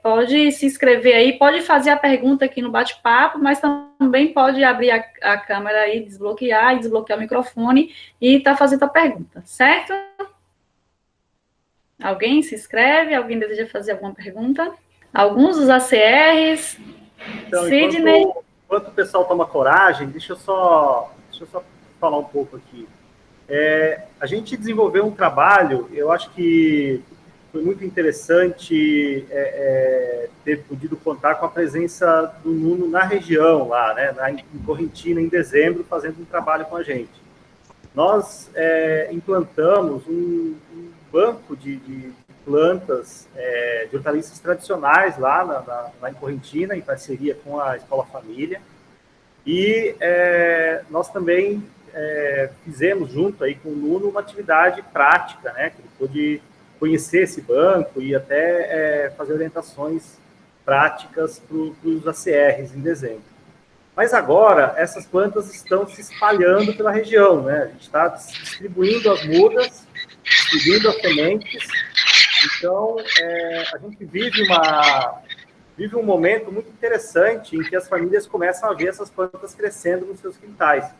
pode se inscrever aí, pode fazer a pergunta aqui no bate-papo, mas também pode abrir a câmera aí, desbloquear e desbloquear o microfone e tá fazendo a pergunta, certo? Alguém se inscreve? Alguém deseja fazer alguma pergunta? Alguns dos ACRs. Então, Sidney. enquanto o pessoal toma coragem, deixa eu só falar um pouco aqui. A gente desenvolveu um trabalho, eu acho que foi muito interessante ter podido contar com a presença do Nuno na região, lá, né, em Correntina, em dezembro, fazendo um trabalho com a gente. Nós implantamos um banco de plantas de hortaliças tradicionais lá em Correntina, em parceria com a Escola Família. E nós também fizemos junto aí com o Nuno uma atividade prática, né, que ele pôde conhecer esse banco e até fazer orientações práticas para os ACRs em dezembro. Mas agora, essas plantas estão se espalhando pela região, né? A gente está distribuindo as mudas, distribuindo as sementes. Então, a gente vive um momento muito interessante em que as famílias começam a ver essas plantas crescendo nos seus quintais.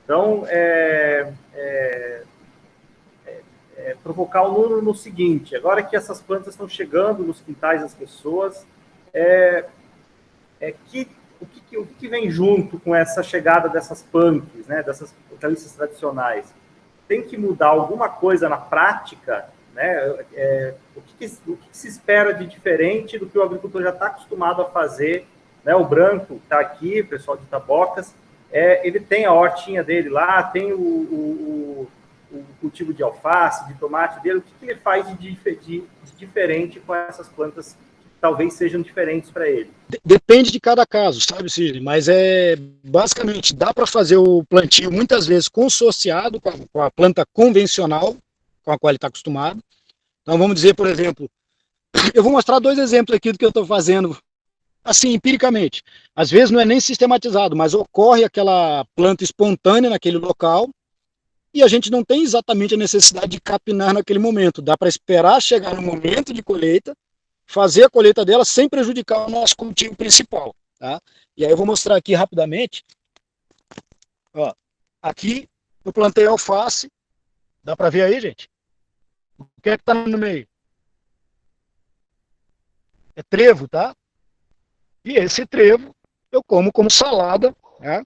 Então, provocar o Nuno no seguinte: agora que essas plantas estão chegando nos quintais das pessoas, o que vem junto com essa chegada dessas punks, né, dessas hortaliças tradicionais? Tem que mudar alguma coisa na prática, né? O que se espera de diferente do que o agricultor já está acostumado a fazer, né? O Branco está aqui, o pessoal de Itabocas, ele tem a hortinha dele lá, tem o cultivo de alface, de tomate dele, o que ele faz de diferente com essas plantas que talvez sejam diferentes para ele? Depende de cada caso, sabe, Sidney? Mas basicamente dá para fazer o plantio muitas vezes consorciado com a planta convencional com a qual ele está acostumado. Então vamos dizer, por exemplo, eu vou mostrar 2 exemplos aqui do que eu estou fazendo, assim, empiricamente. Às vezes não é nem sistematizado, mas ocorre aquela planta espontânea naquele local e a gente não tem exatamente a necessidade de capinar naquele momento. Dá para esperar chegar no momento de colheita, fazer a colheita dela sem prejudicar o nosso cultivo principal. Tá? E aí eu vou mostrar aqui rapidamente. Ó, aqui eu plantei alface. Dá para ver aí, gente? O que é que está no meio? É trevo, tá? E esse trevo eu como salada, né?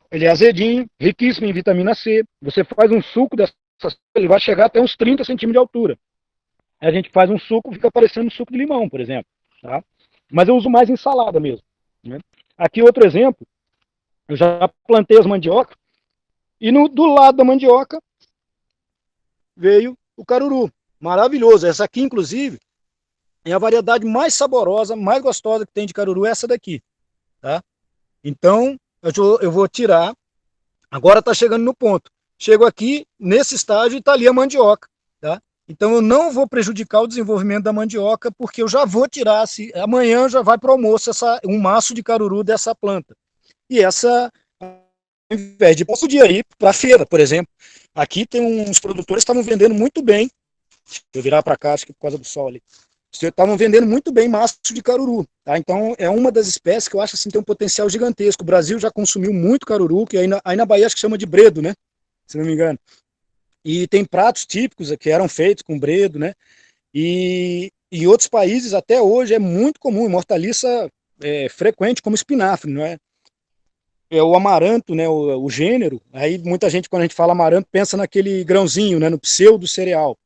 Ele é azedinho, riquíssimo em vitamina C. Você faz um suco dessa, ele vai chegar até uns 30 centímetros de altura. Aí a gente faz um suco, fica parecendo um suco de limão, por exemplo. Tá? Mas eu uso mais em salada mesmo. Né? Aqui outro exemplo, eu já plantei as mandioca e do lado da mandioca veio o caruru. Maravilhoso. Essa aqui, inclusive, é a variedade mais saborosa, mais gostosa que tem de caruru, essa daqui. Tá? Então, eu vou tirar. Agora está chegando no ponto. Chego aqui, nesse estágio, e está ali a mandioca. Tá? Então, eu não vou prejudicar o desenvolvimento da mandioca, porque eu já vou tirar, amanhã já vai para o almoço um maço de caruru dessa planta. E essa, ao invés de posso ir aí para a feira, por exemplo. Aqui tem uns produtores que estavam vendendo muito bem. Deixa eu virar para cá, acho que por causa do sol ali. Estavam vendendo muito bem maço de caruru. Tá? Então, é uma das espécies que eu acho assim, tem um potencial gigantesco. O Brasil já consumiu muito caruru, que aí na Bahia acho que chama de bredo, né? Se não me engano. E tem pratos típicos que eram feitos com bredo, né? E em outros países, até hoje, é muito comum, hortaliça frequente, como espinafre, não é? É o amaranto, né? O gênero. Aí muita gente, quando a gente fala amaranto, pensa naquele grãozinho, né? No pseudo cereal.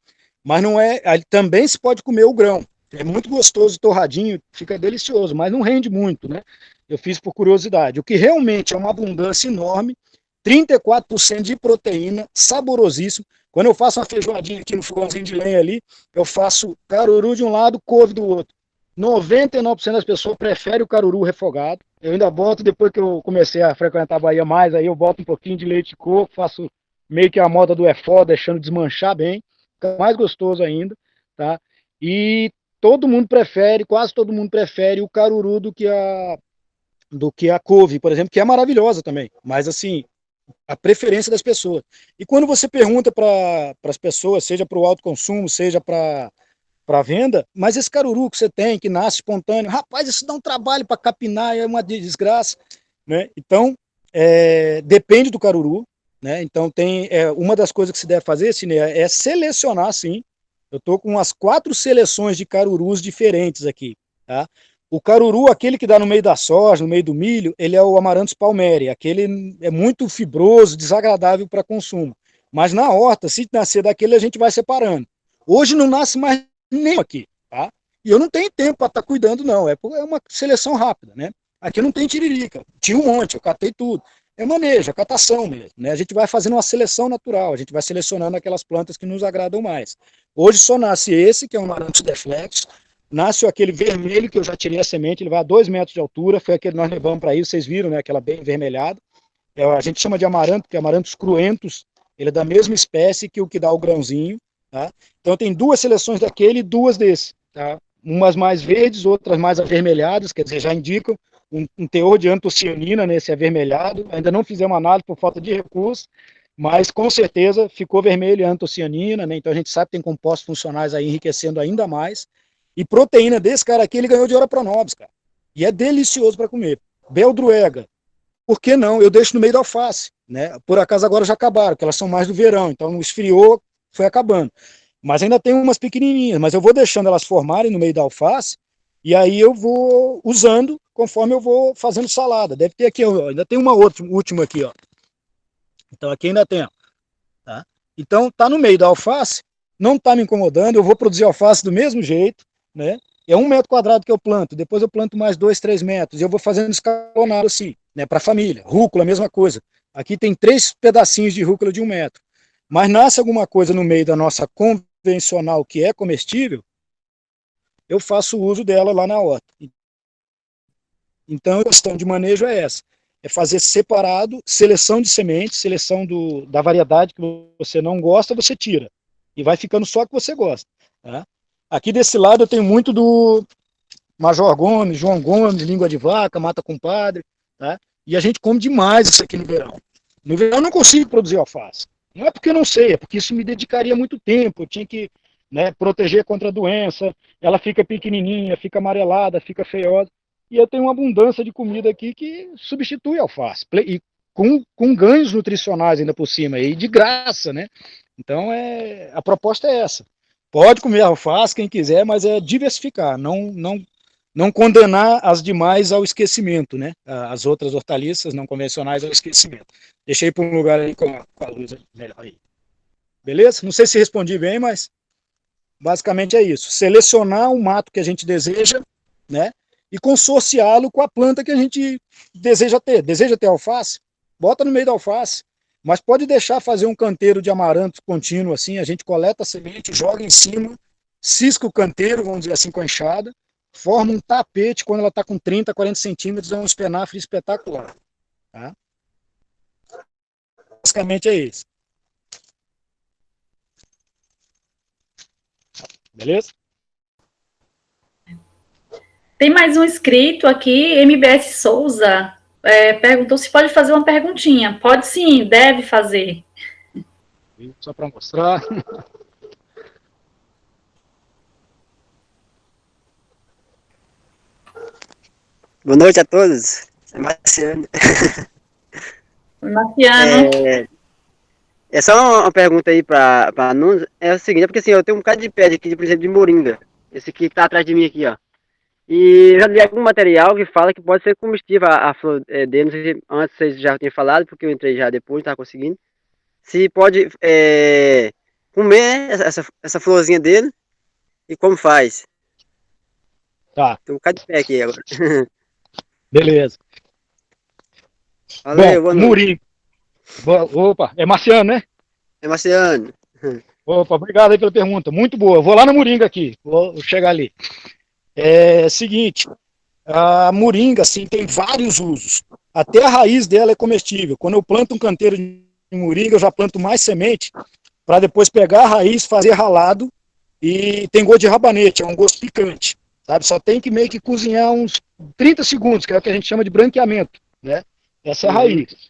Mas não é. Também se pode comer o grão. É muito gostoso, torradinho, fica delicioso, mas não rende muito, né? Eu fiz por curiosidade. O que realmente é uma abundância enorme, 34% de proteína, saborosíssimo. Quando eu faço uma feijoadinha aqui no fogãozinho de lenha ali, eu faço caruru de um lado, couve do outro. 99% das pessoas preferem o caruru refogado. Eu ainda boto, depois que eu comecei a frequentar a Bahia mais, aí eu boto um pouquinho de leite de coco, faço meio que a moda do efó, deixando desmanchar bem, fica mais gostoso ainda, tá? E quase todo mundo prefere o caruru do que a couve, por exemplo, que é maravilhosa também, mas assim, a preferência das pessoas. E quando você pergunta para as pessoas, seja para o alto consumo, seja para venda, mas esse caruru que você tem, que nasce espontâneo, rapaz, isso dá um trabalho para capinar, é uma desgraça, né? Então, depende do caruru, né? Então, uma das coisas que se deve fazer, Cine, é selecionar, sim. Eu estou com umas 4 seleções de carurus diferentes aqui, tá? O caruru, aquele que dá no meio da soja, no meio do milho, ele é o Amaranthus palmeri, aquele é muito fibroso, desagradável para consumo. Mas na horta, se nascer daquele, a gente vai separando. Hoje não nasce mais nenhum aqui, tá? E eu não tenho tempo para estar cuidando, não. É uma seleção rápida, né? Aqui não tem tiririca. Tinha um monte, eu catei tudo. É manejo, é catação mesmo, né? A gente vai fazendo uma seleção natural, a gente vai selecionando aquelas plantas que nos agradam mais. Hoje só nasce esse, que é um Amaranthus deflex, nasce aquele vermelho que eu já tirei a semente, ele vai a 2 metros de altura, foi aquele que nós levamos para aí, vocês viram, né? Aquela bem vermelhada. A gente chama de amaranto, porque é Amaranthus cruentus, ele é da mesma espécie que o que dá o grãozinho, tá? Então tem 2 seleções daquele e 2 desse, tá? Umas mais verdes, outras mais avermelhadas, quer dizer, já indicam um teor de antocianina nesse avermelhado. Ainda não fizemos análise por falta de recurso, mas com certeza ficou vermelho e antocianina, né? Então a gente sabe que tem compostos funcionais aí enriquecendo ainda mais. E proteína desse cara aqui, ele ganhou de Ora Pronobis, cara. E é delicioso para comer. Beldroega, por que não? Eu deixo no meio da alface, né? Por acaso agora já acabaram, porque elas são mais do verão, então esfriou, foi acabando. Mas ainda tem umas pequenininhas, mas eu vou deixando elas formarem no meio da alface, e aí eu vou usando conforme eu vou fazendo salada. Deve ter aqui, ó, ainda tem uma outra, última aqui, ó. Então aqui ainda tem, ó, tá? Então tá no meio da alface, não tá me incomodando, eu vou produzir alface do mesmo jeito, né? É 1 metro quadrado que eu planto, depois eu planto mais 2, 3 metros, e eu vou fazendo escalonado assim, né? Para família. Rúcula, a mesma coisa. Aqui tem 3 pedacinhos de rúcula de 1 metro. mas nasce alguma coisa no meio da nossa convencional que é comestível, eu faço uso dela lá na horta. Então, a questão de manejo é essa, é fazer separado, seleção de sementes, seleção da variedade que você não gosta, você tira, e vai ficando só o que você gosta. Tá? Aqui desse lado eu tenho muito do Major Gomes, João Gomes, língua de vaca, mata compadre, tá? E a gente come demais isso aqui no verão. No verão eu não consigo produzir alface. Não é porque eu não sei, é porque isso me dedicaria muito tempo, eu tinha que, né, proteger contra a doença, ela fica pequenininha, fica amarelada, fica feiosa, e eu tenho uma abundância de comida aqui que substitui a alface, e com ganhos nutricionais ainda por cima, e de graça, né? Então, a proposta é essa. Pode comer alface quem quiser, mas é diversificar, não condenar as demais ao esquecimento, né? As outras hortaliças não convencionais ao esquecimento. Deixei para um lugar aí com a luz melhor aí. Beleza? Não sei se respondi bem, mas basicamente é isso. Selecionar o mato que a gente deseja, né? E consorciá-lo com a planta que a gente deseja ter. Deseja ter alface? Bota no meio da alface. Mas pode deixar fazer um canteiro de amaranto contínuo assim, a gente coleta a semente, joga em cima, cisca o canteiro, vamos dizer assim, com a enxada, forma um tapete, quando ela está com 30, 40 centímetros, é um espinafre espetacular. Tá? Basicamente é isso. Beleza? Tem mais um inscrito aqui, MBS Souza, perguntou se pode fazer uma perguntinha. Pode sim, deve fazer. Só para mostrar. Boa noite a todos. É Marciano. Marciano. É só uma pergunta aí para Nunes. É o seguinte, é porque assim, eu tenho um bocado de pé aqui, por exemplo, de moringa. Esse aqui que tá atrás de mim aqui, ó. E eu já li algum material que fala que pode ser comestível a flor dele. Não sei se antes vocês já tinham falado, porque eu entrei já depois, não tava conseguindo. Se pode comer essa florzinha dele e como faz. Tá. Tem um bocado de pé aqui agora. Beleza. Valeu, bom, moringa. Opa, é Marciano, né? É Marciano. Opa, obrigado aí pela pergunta. Muito boa. Vou lá na moringa aqui. Vou chegar ali. É seguinte, a moringa, assim, tem vários usos. Até a raiz dela é comestível. Quando eu planto um canteiro de moringa, eu já planto mais semente para depois pegar a raiz, fazer ralado, e tem gosto de rabanete, é um gosto picante, sabe? Só tem que meio que cozinhar uns 30 segundos, que é o que a gente chama de branqueamento, né? Essa é a raiz.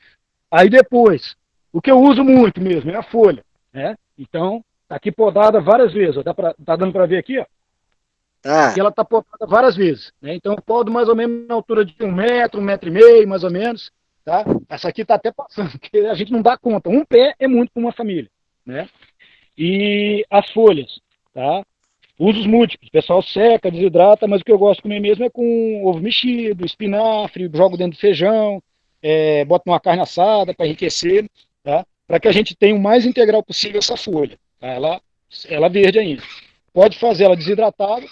Aí depois, o que eu uso muito mesmo é a folha, né? Então, tá aqui podada várias vezes, ó. Tá dando para ver aqui, ó? Aqui ela está podada várias vezes, né? Então eu podo mais ou menos na altura de 1 metro e meio, mais ou menos, tá? Essa aqui está até passando, porque a gente não dá conta. Um pé é muito para uma família, né? E as folhas, tá? Usos múltiplos, o pessoal seca, desidrata, mas o que eu gosto de comer mesmo é com ovo mexido, espinafre, jogo dentro do feijão, boto numa carne assada para enriquecer, tá? Para que a gente tenha o mais integral possível essa folha, tá? Ela verde ainda. Pode fazer ela desidratada,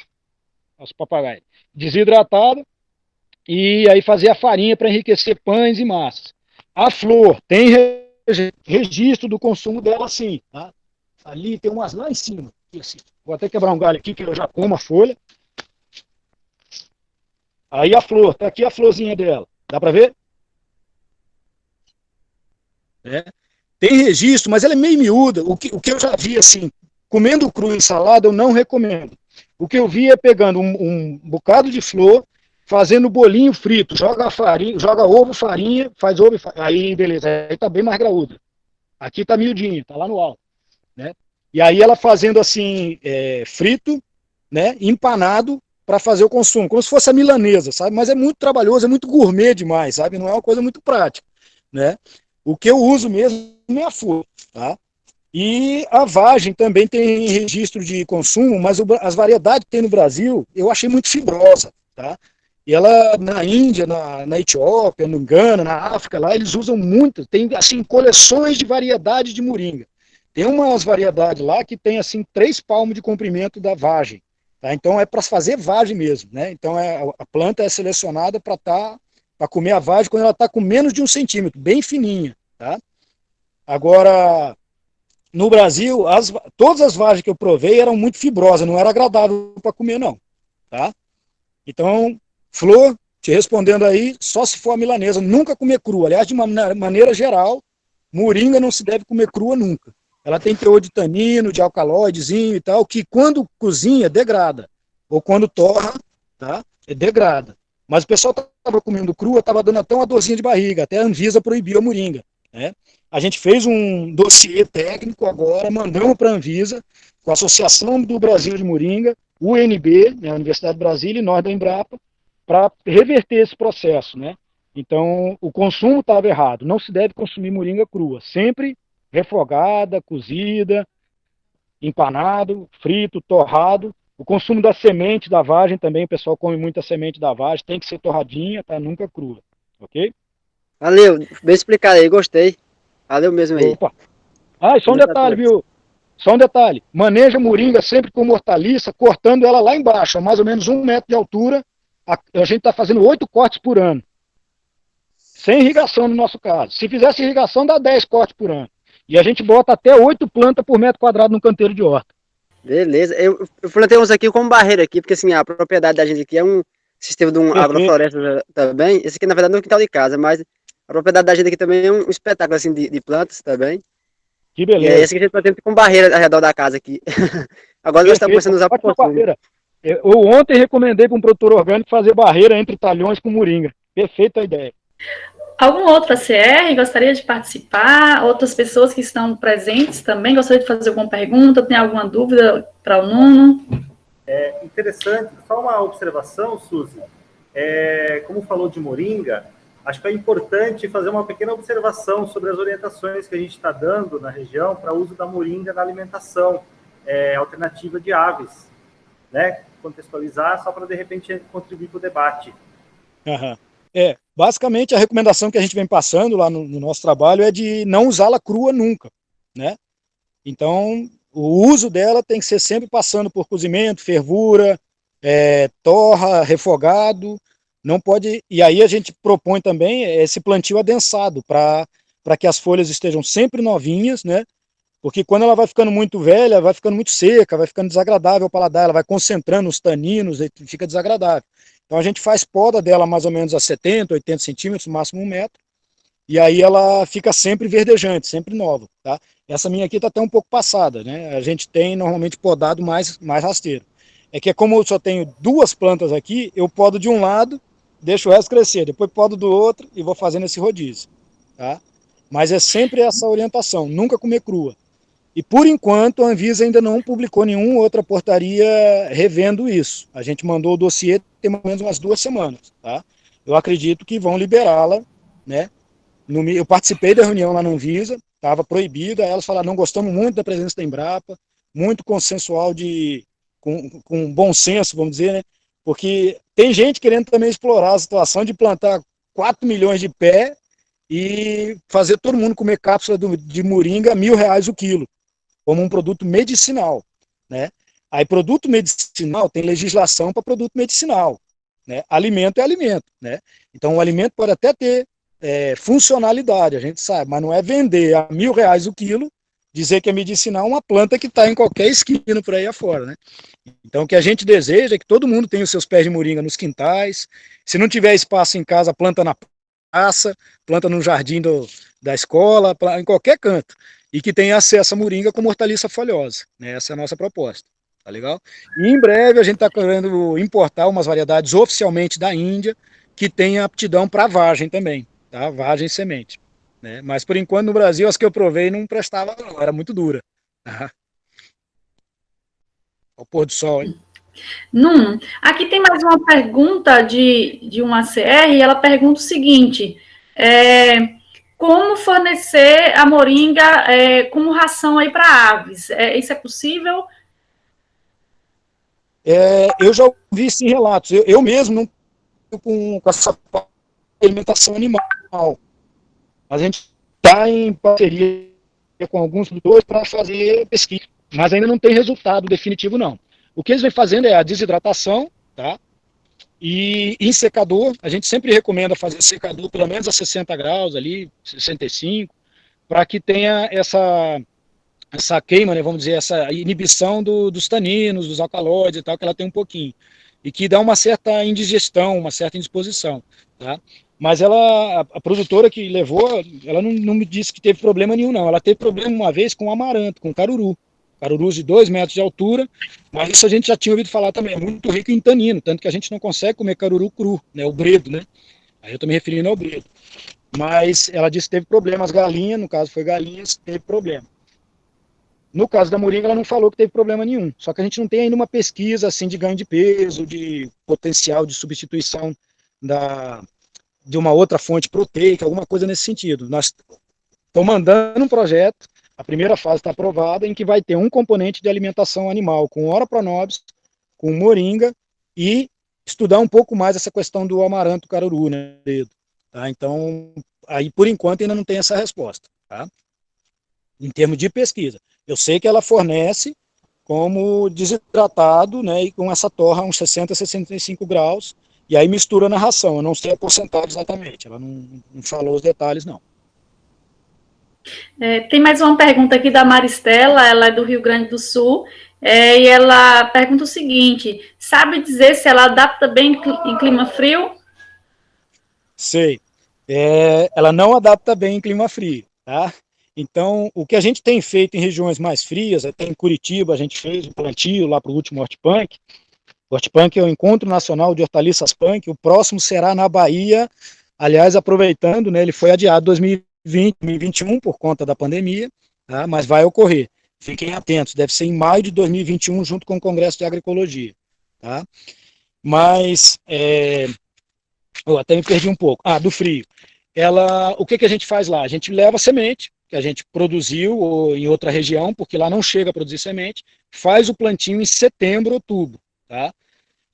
os papagaios, desidratada, e aí fazer a farinha para enriquecer pães e massas. A flor tem registro do consumo dela, sim, tá? Ali tem umas lá em cima, assim. Vou até quebrar um galho aqui que eu já como a folha. Aí a flor, tá aqui a florzinha dela, dá para ver? Tem registro, mas ela é meio miúda. O que eu já vi assim, comendo cru em salada, eu não recomendo. O que eu vi é pegando um bocado de flor, fazendo bolinho frito, joga farinha, joga ovo, farinha, faz ovo, aí beleza, aí tá bem mais graúda. Aqui tá miudinho, tá lá no alto, né? E aí ela fazendo assim, frito, né, empanado, para fazer o consumo, como se fosse a milanesa, sabe? Mas é muito trabalhoso, é muito gourmet demais, sabe? Não é uma coisa muito prática, né? O que eu uso mesmo é a folha, tá? E a vagem também tem registro de consumo, mas as variedades que tem no Brasil, eu achei muito fibrosa, tá? E ela, na Índia, na Etiópia, no Gana, na África, lá eles usam muito, tem, assim, coleções de variedades de moringa. Tem umas variedades lá que tem, assim, 3 palmos de comprimento da vagem, tá? Então é para fazer vagem mesmo, né? Então a planta é selecionada para comer a vagem quando ela está com menos de 1 centímetro, bem fininha, tá? Agora, no Brasil, todas as vagens que eu provei eram muito fibrosas, não era agradável para comer, não. Tá? Então, Flor, te respondendo aí, só se for a milanesa, nunca comer crua. Aliás, de uma maneira geral, moringa não se deve comer crua nunca. Ela tem teor de tanino, de alcaloidezinho e tal, que quando cozinha, degrada. Ou quando torra, tá? Degrada. Mas o pessoal estava comendo crua, estava dando até uma dorzinha de barriga, até a Anvisa proibiu a moringa. Né? A gente fez um dossiê técnico agora, mandamos para a Anvisa, com a Associação do Brasil de Moringa, UNB, né, a Universidade de Brasília, e nós da Embrapa, para reverter esse processo. Né? Então, o consumo estava errado. Não se deve consumir moringa crua. Sempre refogada, cozida, empanado, frito, torrado. O consumo da semente da vagem também, o pessoal come muita semente da vagem, tem que ser torradinha, tá? Nunca crua, ok? Valeu, bem explicado aí, gostei. Valeu mesmo aí. Opa! Ah, e só um detalhe, viu? Só um detalhe. Maneja a moringa sempre com hortaliça, cortando ela lá embaixo, a mais ou menos 1 metro de altura. A gente está fazendo 8 cortes por ano. Sem irrigação no nosso caso. Se fizesse irrigação, dá 10 cortes por ano. E a gente bota até 8 plantas por metro quadrado no canteiro de horta. Beleza. Eu plantei uns aqui como barreira aqui, porque assim, a propriedade da gente aqui é um sistema de um agrofloresta também. Esse aqui, na verdade, não é o quintal de casa, mas a propriedade da gente aqui também é um espetáculo assim, de plantas também. Que beleza. E é esse que a gente plantei com barreira ao redor da casa aqui. Agora nós estamos começando a usar para consumo. Eu ontem recomendei para um produtor orgânico fazer barreira entre talhões com moringa. Perfeita a ideia. Algum outro ACR gostaria de participar? Outras pessoas que estão presentes também gostariam de fazer alguma pergunta? Tem alguma dúvida para o Nuno? É interessante, só uma observação, Suzy. Como falou de moringa, acho que é importante fazer uma pequena observação sobre as orientações que a gente está dando na região para o uso da moringa na alimentação alternativa de aves. Né? Contextualizar só para, de repente, contribuir para o debate. Uhum. Basicamente, a recomendação que a gente vem passando lá no nosso trabalho é de não usá-la crua nunca, né? Então, o uso dela tem que ser sempre passando por cozimento, fervura, torra, refogado, não pode... E aí a gente propõe também esse plantio adensado, para que as folhas estejam sempre novinhas, né? Porque quando ela vai ficando muito velha, vai ficando muito seca, vai ficando desagradável ao paladar, ela vai concentrando os taninos e fica desagradável. Então a gente faz poda dela mais ou menos a 70, 80 centímetros, no máximo 1 metro, e aí ela fica sempre verdejante, sempre nova. Tá? Essa minha aqui está até um pouco passada, né? A gente tem normalmente podado mais rasteiro. É que como eu só tenho 2 plantas aqui, eu podo de um lado, deixo o resto crescer, depois podo do outro e vou fazendo esse rodízio. Tá? Mas é sempre essa orientação, nunca comer crua. E, por enquanto, a Anvisa ainda não publicou nenhuma outra portaria revendo isso. A gente mandou o dossiê tem mais ou menos umas 2 semanas. Tá? Eu acredito que vão liberá-la. Né? Eu participei da reunião lá na Anvisa, estava proibida. Elas falaram, não gostamos muito da presença da Embrapa, muito consensual, com bom senso, vamos dizer, né? Porque tem gente querendo também explorar a situação de plantar 4 milhões de pé e fazer todo mundo comer cápsula de moringa a R$1.000 o quilo, como um produto medicinal, né? Aí produto medicinal tem legislação para produto medicinal, né? Alimento é alimento, né? Então o alimento pode até ter funcionalidade, a gente sabe, mas não é vender a R$1.000 o quilo, dizer que é medicinal uma planta que está em qualquer esquina por aí afora, né? Então o que a gente deseja é que todo mundo tenha os seus pés de moringa nos quintais, se não tiver espaço em casa, planta na praça, planta no jardim da escola, em qualquer canto, e que tenha acesso a moringa como hortaliça folhosa, né? Essa é a nossa proposta, tá legal? E em breve a gente está querendo importar umas variedades oficialmente da Índia, que tenha aptidão para vagem também, tá? Vagem e semente, né? Mas por enquanto no Brasil as que eu provei não prestava não, era muito dura. Tá? Ao pôr do sol, hein? Nuno, aqui tem mais uma pergunta de uma ACR, e ela pergunta o seguinte, como fornecer a moringa como ração aí para aves? Isso é possível? Eu já ouvi sim relatos, eu mesmo não com essa alimentação animal, mas a gente está em parceria com alguns produtores para fazer pesquisa, mas ainda não tem resultado definitivo não. O que eles vêm fazendo é a desidratação, tá? E em secador, a gente sempre recomenda fazer secador pelo menos a 60 graus ali, 65, para que tenha essa queima, né, vamos dizer, essa inibição dos taninos, dos alcaloides e tal, que ela tem um pouquinho. E que dá uma certa indigestão, uma certa indisposição, tá? Mas ela, a produtora que levou, ela não me disse que teve problema nenhum, não. Ela teve problema uma vez com amaranto, com caruru. Carurus de 2 metros de altura, mas isso a gente já tinha ouvido falar também, é muito rico em tanino, tanto que a gente não consegue comer caruru cru, né, o bredo, né? Aí eu tô me referindo ao bredo. Mas ela disse que teve problema, as galinhas, no caso foi galinhas, teve problema. No caso da moringa, ela não falou que teve problema nenhum. Só que a gente não tem ainda uma pesquisa assim de ganho de peso, de potencial de substituição de uma outra fonte proteica, alguma coisa nesse sentido. Nós estamos mandando um projeto, a primeira fase está aprovada, em que vai ter um componente de alimentação animal com ora pronobis, com moringa e estudar um pouco mais essa questão do amaranto caruru, né? Tá? Então, aí por enquanto ainda não tem essa resposta, tá? Em termos de pesquisa. Eu sei que ela fornece como desidratado, né, e com essa torra uns 60, 65 graus, e aí mistura na ração. Eu não sei a porcentagem exatamente, ela não falou os detalhes, não. Tem mais uma pergunta aqui da Maristela, ela é do Rio Grande do Sul, e ela pergunta o seguinte: sabe dizer se ela adapta bem em clima frio? Sei. Ela não adapta bem em clima frio, tá? Então, o que a gente tem feito em regiões mais frias, até em Curitiba a gente fez um plantio lá para o último Hortipunk. O Hortipunk é o Encontro Nacional de Hortaliças Punk, o próximo será na Bahia, aliás, aproveitando, né, ele foi adiado 2020, 2021 por conta da pandemia, tá? Mas vai ocorrer. Fiquem atentos, deve ser em maio de 2021 junto com o Congresso de Agroecologia, tá? Mas, eu até me perdi um pouco. Do frio. O que a gente faz lá? A gente leva a semente, que a gente produziu ou em outra região, porque lá não chega a produzir semente, faz o plantio em setembro, outubro, tá?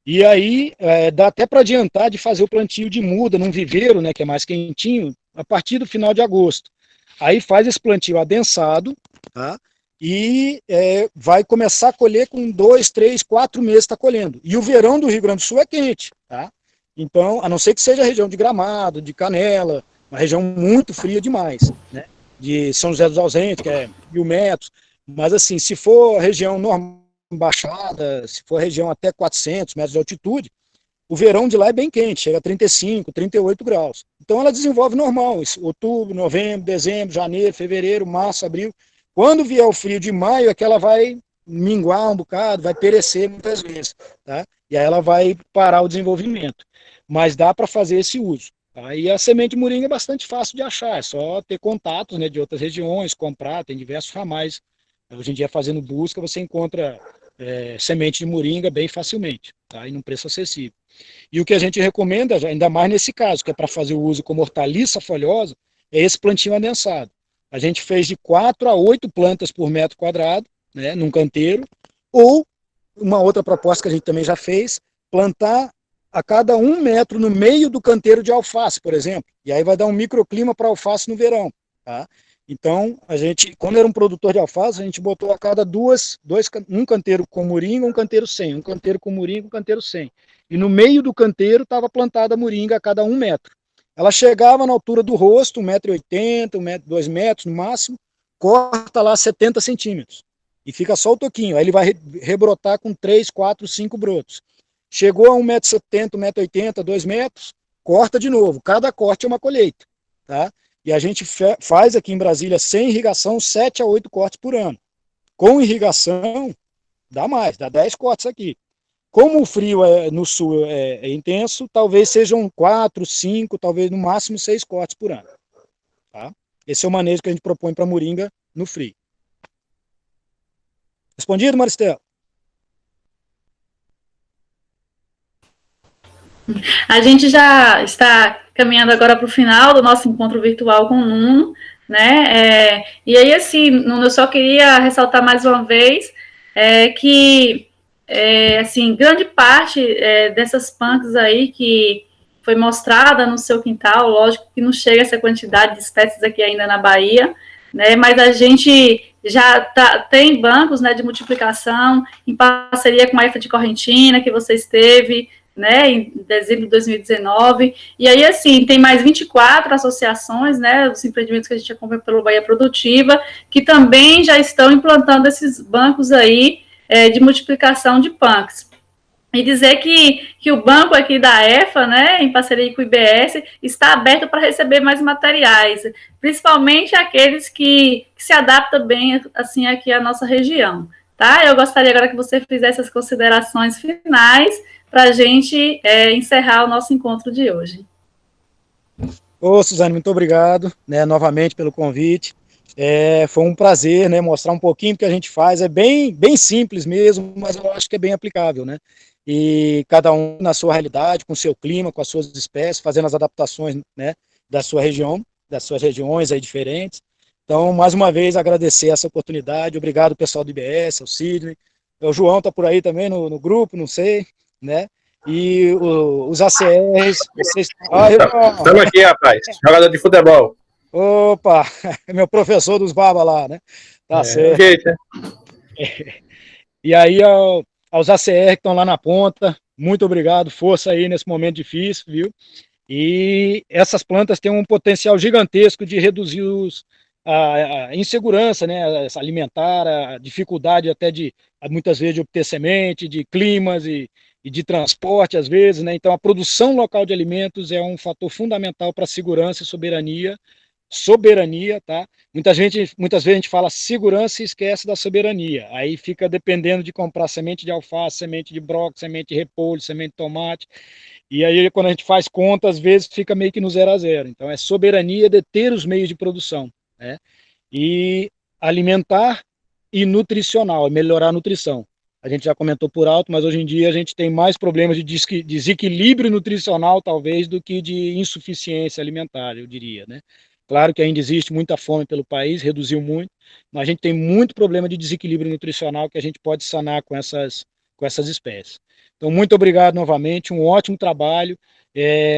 E aí dá até para adiantar de fazer o plantio de muda num viveiro, né, que é mais quentinho, a partir do final de agosto. Aí faz esse plantio adensado, tá? E vai começar a colher com 2, 3, 4 meses está colhendo. E o verão do Rio Grande do Sul é quente, tá? Então, a não ser que seja a região de Gramado, de Canela, uma região muito fria demais, né? De São José dos Ausentes, que é 1.000 metros, mas assim, se for a região normal, baixada, se for a região até 400 metros de altitude, o verão de lá é bem quente, chega a 35, 38 graus. Então ela desenvolve normal, outubro, novembro, dezembro, janeiro, fevereiro, março, abril. Quando vier o frio de maio, é que ela vai minguar um bocado, vai perecer muitas vezes, tá? E aí ela vai parar o desenvolvimento. Mas dá para fazer esse uso. Tá? E a semente de moringa é bastante fácil de achar, é só ter contatos, né, de outras regiões, comprar, tem diversos ramais. Hoje em dia, fazendo busca, você encontra semente de moringa bem facilmente, tá? E num preço acessível. E o que a gente recomenda, ainda mais nesse caso, que é para fazer o uso como hortaliça folhosa, é esse plantio adensado. A gente fez de 4 a 8 plantas por metro quadrado, né, num canteiro, ou uma outra proposta que a gente também já fez, plantar a cada 1 metro no meio do canteiro de alface, por exemplo, e aí vai dar um microclima para alface no verão, tá? Então, a gente, quando era um produtor de alface, a gente botou a cada um canteiro com moringa, um canteiro sem, um canteiro com moringa, um canteiro sem. E no meio do canteiro estava plantada a moringa a cada 1 metro. Ela chegava na altura do rosto, 1,80 m, 2 metros no máximo, corta lá 70 centímetros. E fica só o toquinho. Aí ele vai rebrotar com 3, 4, 5 brotos. Chegou a 1,70 m, 1,80 m, 2 metros, corta de novo. Cada corte é uma colheita, tá? E a gente faz aqui em Brasília, sem irrigação, 7 a 8 cortes por ano. Com irrigação, dá mais, dá 10 cortes aqui. Como o frio no sul é intenso, talvez sejam 4, 5, talvez no máximo 6 cortes por ano. Tá? Esse é o manejo que a gente propõe para moringa no frio. Respondido, Maristela? A gente já está caminhando agora para o final do nosso encontro virtual com o Nuno, né? E aí, assim, Nuno, eu só queria ressaltar mais uma vez que, assim, grande parte dessas punks aí que foi mostrada no seu quintal, lógico que não chega essa quantidade de espécies aqui ainda na Bahia, né? Mas a gente já tem bancos, né, de multiplicação em parceria com a IFA de Correntina, que você esteve, né, em dezembro de 2019, e aí, assim, tem mais 24 associações, né, os empreendimentos que a gente acompanha pelo Bahia Produtiva, que também já estão implantando esses bancos aí de multiplicação de punks. E dizer que o banco aqui da EFA, né, em parceria com o IBS, está aberto para receber mais materiais, principalmente aqueles que se adaptam bem, assim, aqui à nossa região, tá? Eu gostaria agora que você fizesse as considerações finais para a gente encerrar o nosso encontro de hoje. Ô, Suzane, muito obrigado, né, novamente pelo convite. Foi um prazer, né, mostrar um pouquinho do que a gente faz. É bem simples mesmo, mas eu acho que é bem aplicável, né? E cada um na sua realidade, com o seu clima, com as suas espécies, fazendo as adaptações, né, da sua região, das suas regiões aí diferentes. Então, mais uma vez, agradecer essa oportunidade. Obrigado, pessoal do IBS, ao Sidney. O João está por aí também no grupo, não sei, né? E os ACRs, vocês... Estamos aqui, rapaz. Jogador de futebol. Opa, é meu professor dos babas lá, né? Tá certo. Jeito, né? E aí, aos ACR que estão lá na ponta, muito obrigado, força aí nesse momento difícil, viu? E essas plantas têm um potencial gigantesco de reduzir a insegurança, né, alimentar, a dificuldade até de, muitas vezes, de obter semente, de climas e de transporte, às vezes, né? Então, a produção local de alimentos é um fator fundamental para a segurança e soberania, tá? Muitas vezes a gente fala segurança e esquece da soberania. Aí fica dependendo de comprar semente de alface, semente de brócolis, semente de repolho, semente de tomate. E aí, quando a gente faz conta, às vezes fica meio que no 0 a 0. Então, é soberania de ter os meios de produção, né? E alimentar e nutricional, melhorar a nutrição. A gente já comentou por alto, mas hoje em dia a gente tem mais problemas de desequilíbrio nutricional, talvez, do que de insuficiência alimentar, eu diria, né? Claro que ainda existe muita fome pelo país, reduziu muito, mas a gente tem muito problema de desequilíbrio nutricional que a gente pode sanar com essas espécies. Então, muito obrigado novamente, um ótimo trabalho.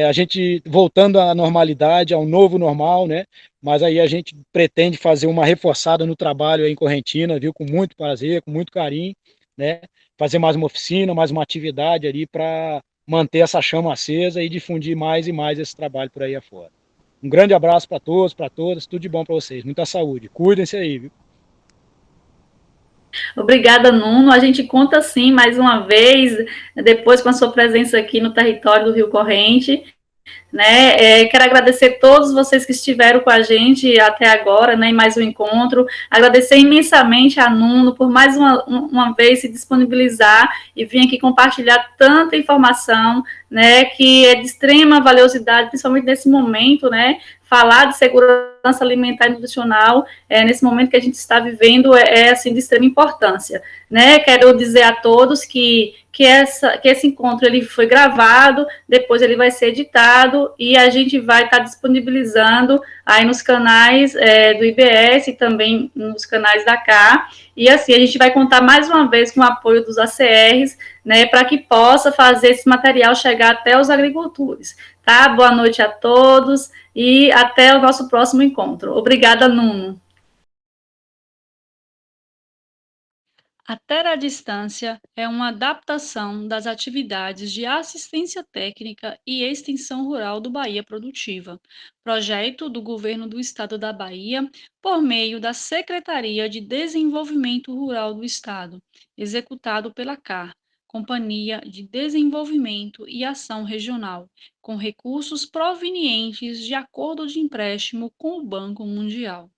A gente voltando à normalidade, ao novo normal, né? Mas aí a gente pretende fazer uma reforçada no trabalho aí em Correntina, viu? Com muito prazer, com muito carinho, né? Fazer mais uma oficina, mais uma atividade ali para manter essa chama acesa e difundir mais e mais esse trabalho por aí afora. Um grande abraço para todos, para todas, tudo de bom para vocês, muita saúde. Cuidem-se aí, viu? Obrigada, Nuno. A gente conta sim, mais uma vez, depois com a sua presença aqui no território do Rio Corrente. Né? Quero agradecer a todos vocês que estiveram com a gente até agora, né, em mais um encontro, agradecer imensamente a Nuno por mais uma vez se disponibilizar e vir aqui compartilhar tanta informação, né, que é de extrema valiosidade, principalmente nesse momento, né, falar de segurança alimentar e nutricional, nesse momento que a gente está vivendo, assim, de extrema importância, né? Quero dizer a todos que esse encontro ele foi gravado, depois ele vai ser editado e a gente vai estar disponibilizando aí nos canais do IBS e também nos canais da CA. E assim, a gente vai contar mais uma vez com o apoio dos ACRs, né, para que possa fazer esse material chegar até os agricultores. Tá? Boa noite a todos e até o nosso próximo encontro. Obrigada, Nuno. A Terra à Distância é uma adaptação das atividades de assistência técnica e extensão rural do Bahia Produtiva, projeto do Governo do Estado da Bahia por meio da Secretaria de Desenvolvimento Rural do Estado, executado pela CAR, Companhia de Desenvolvimento e Ação Regional, com recursos provenientes de acordo de empréstimo com o Banco Mundial.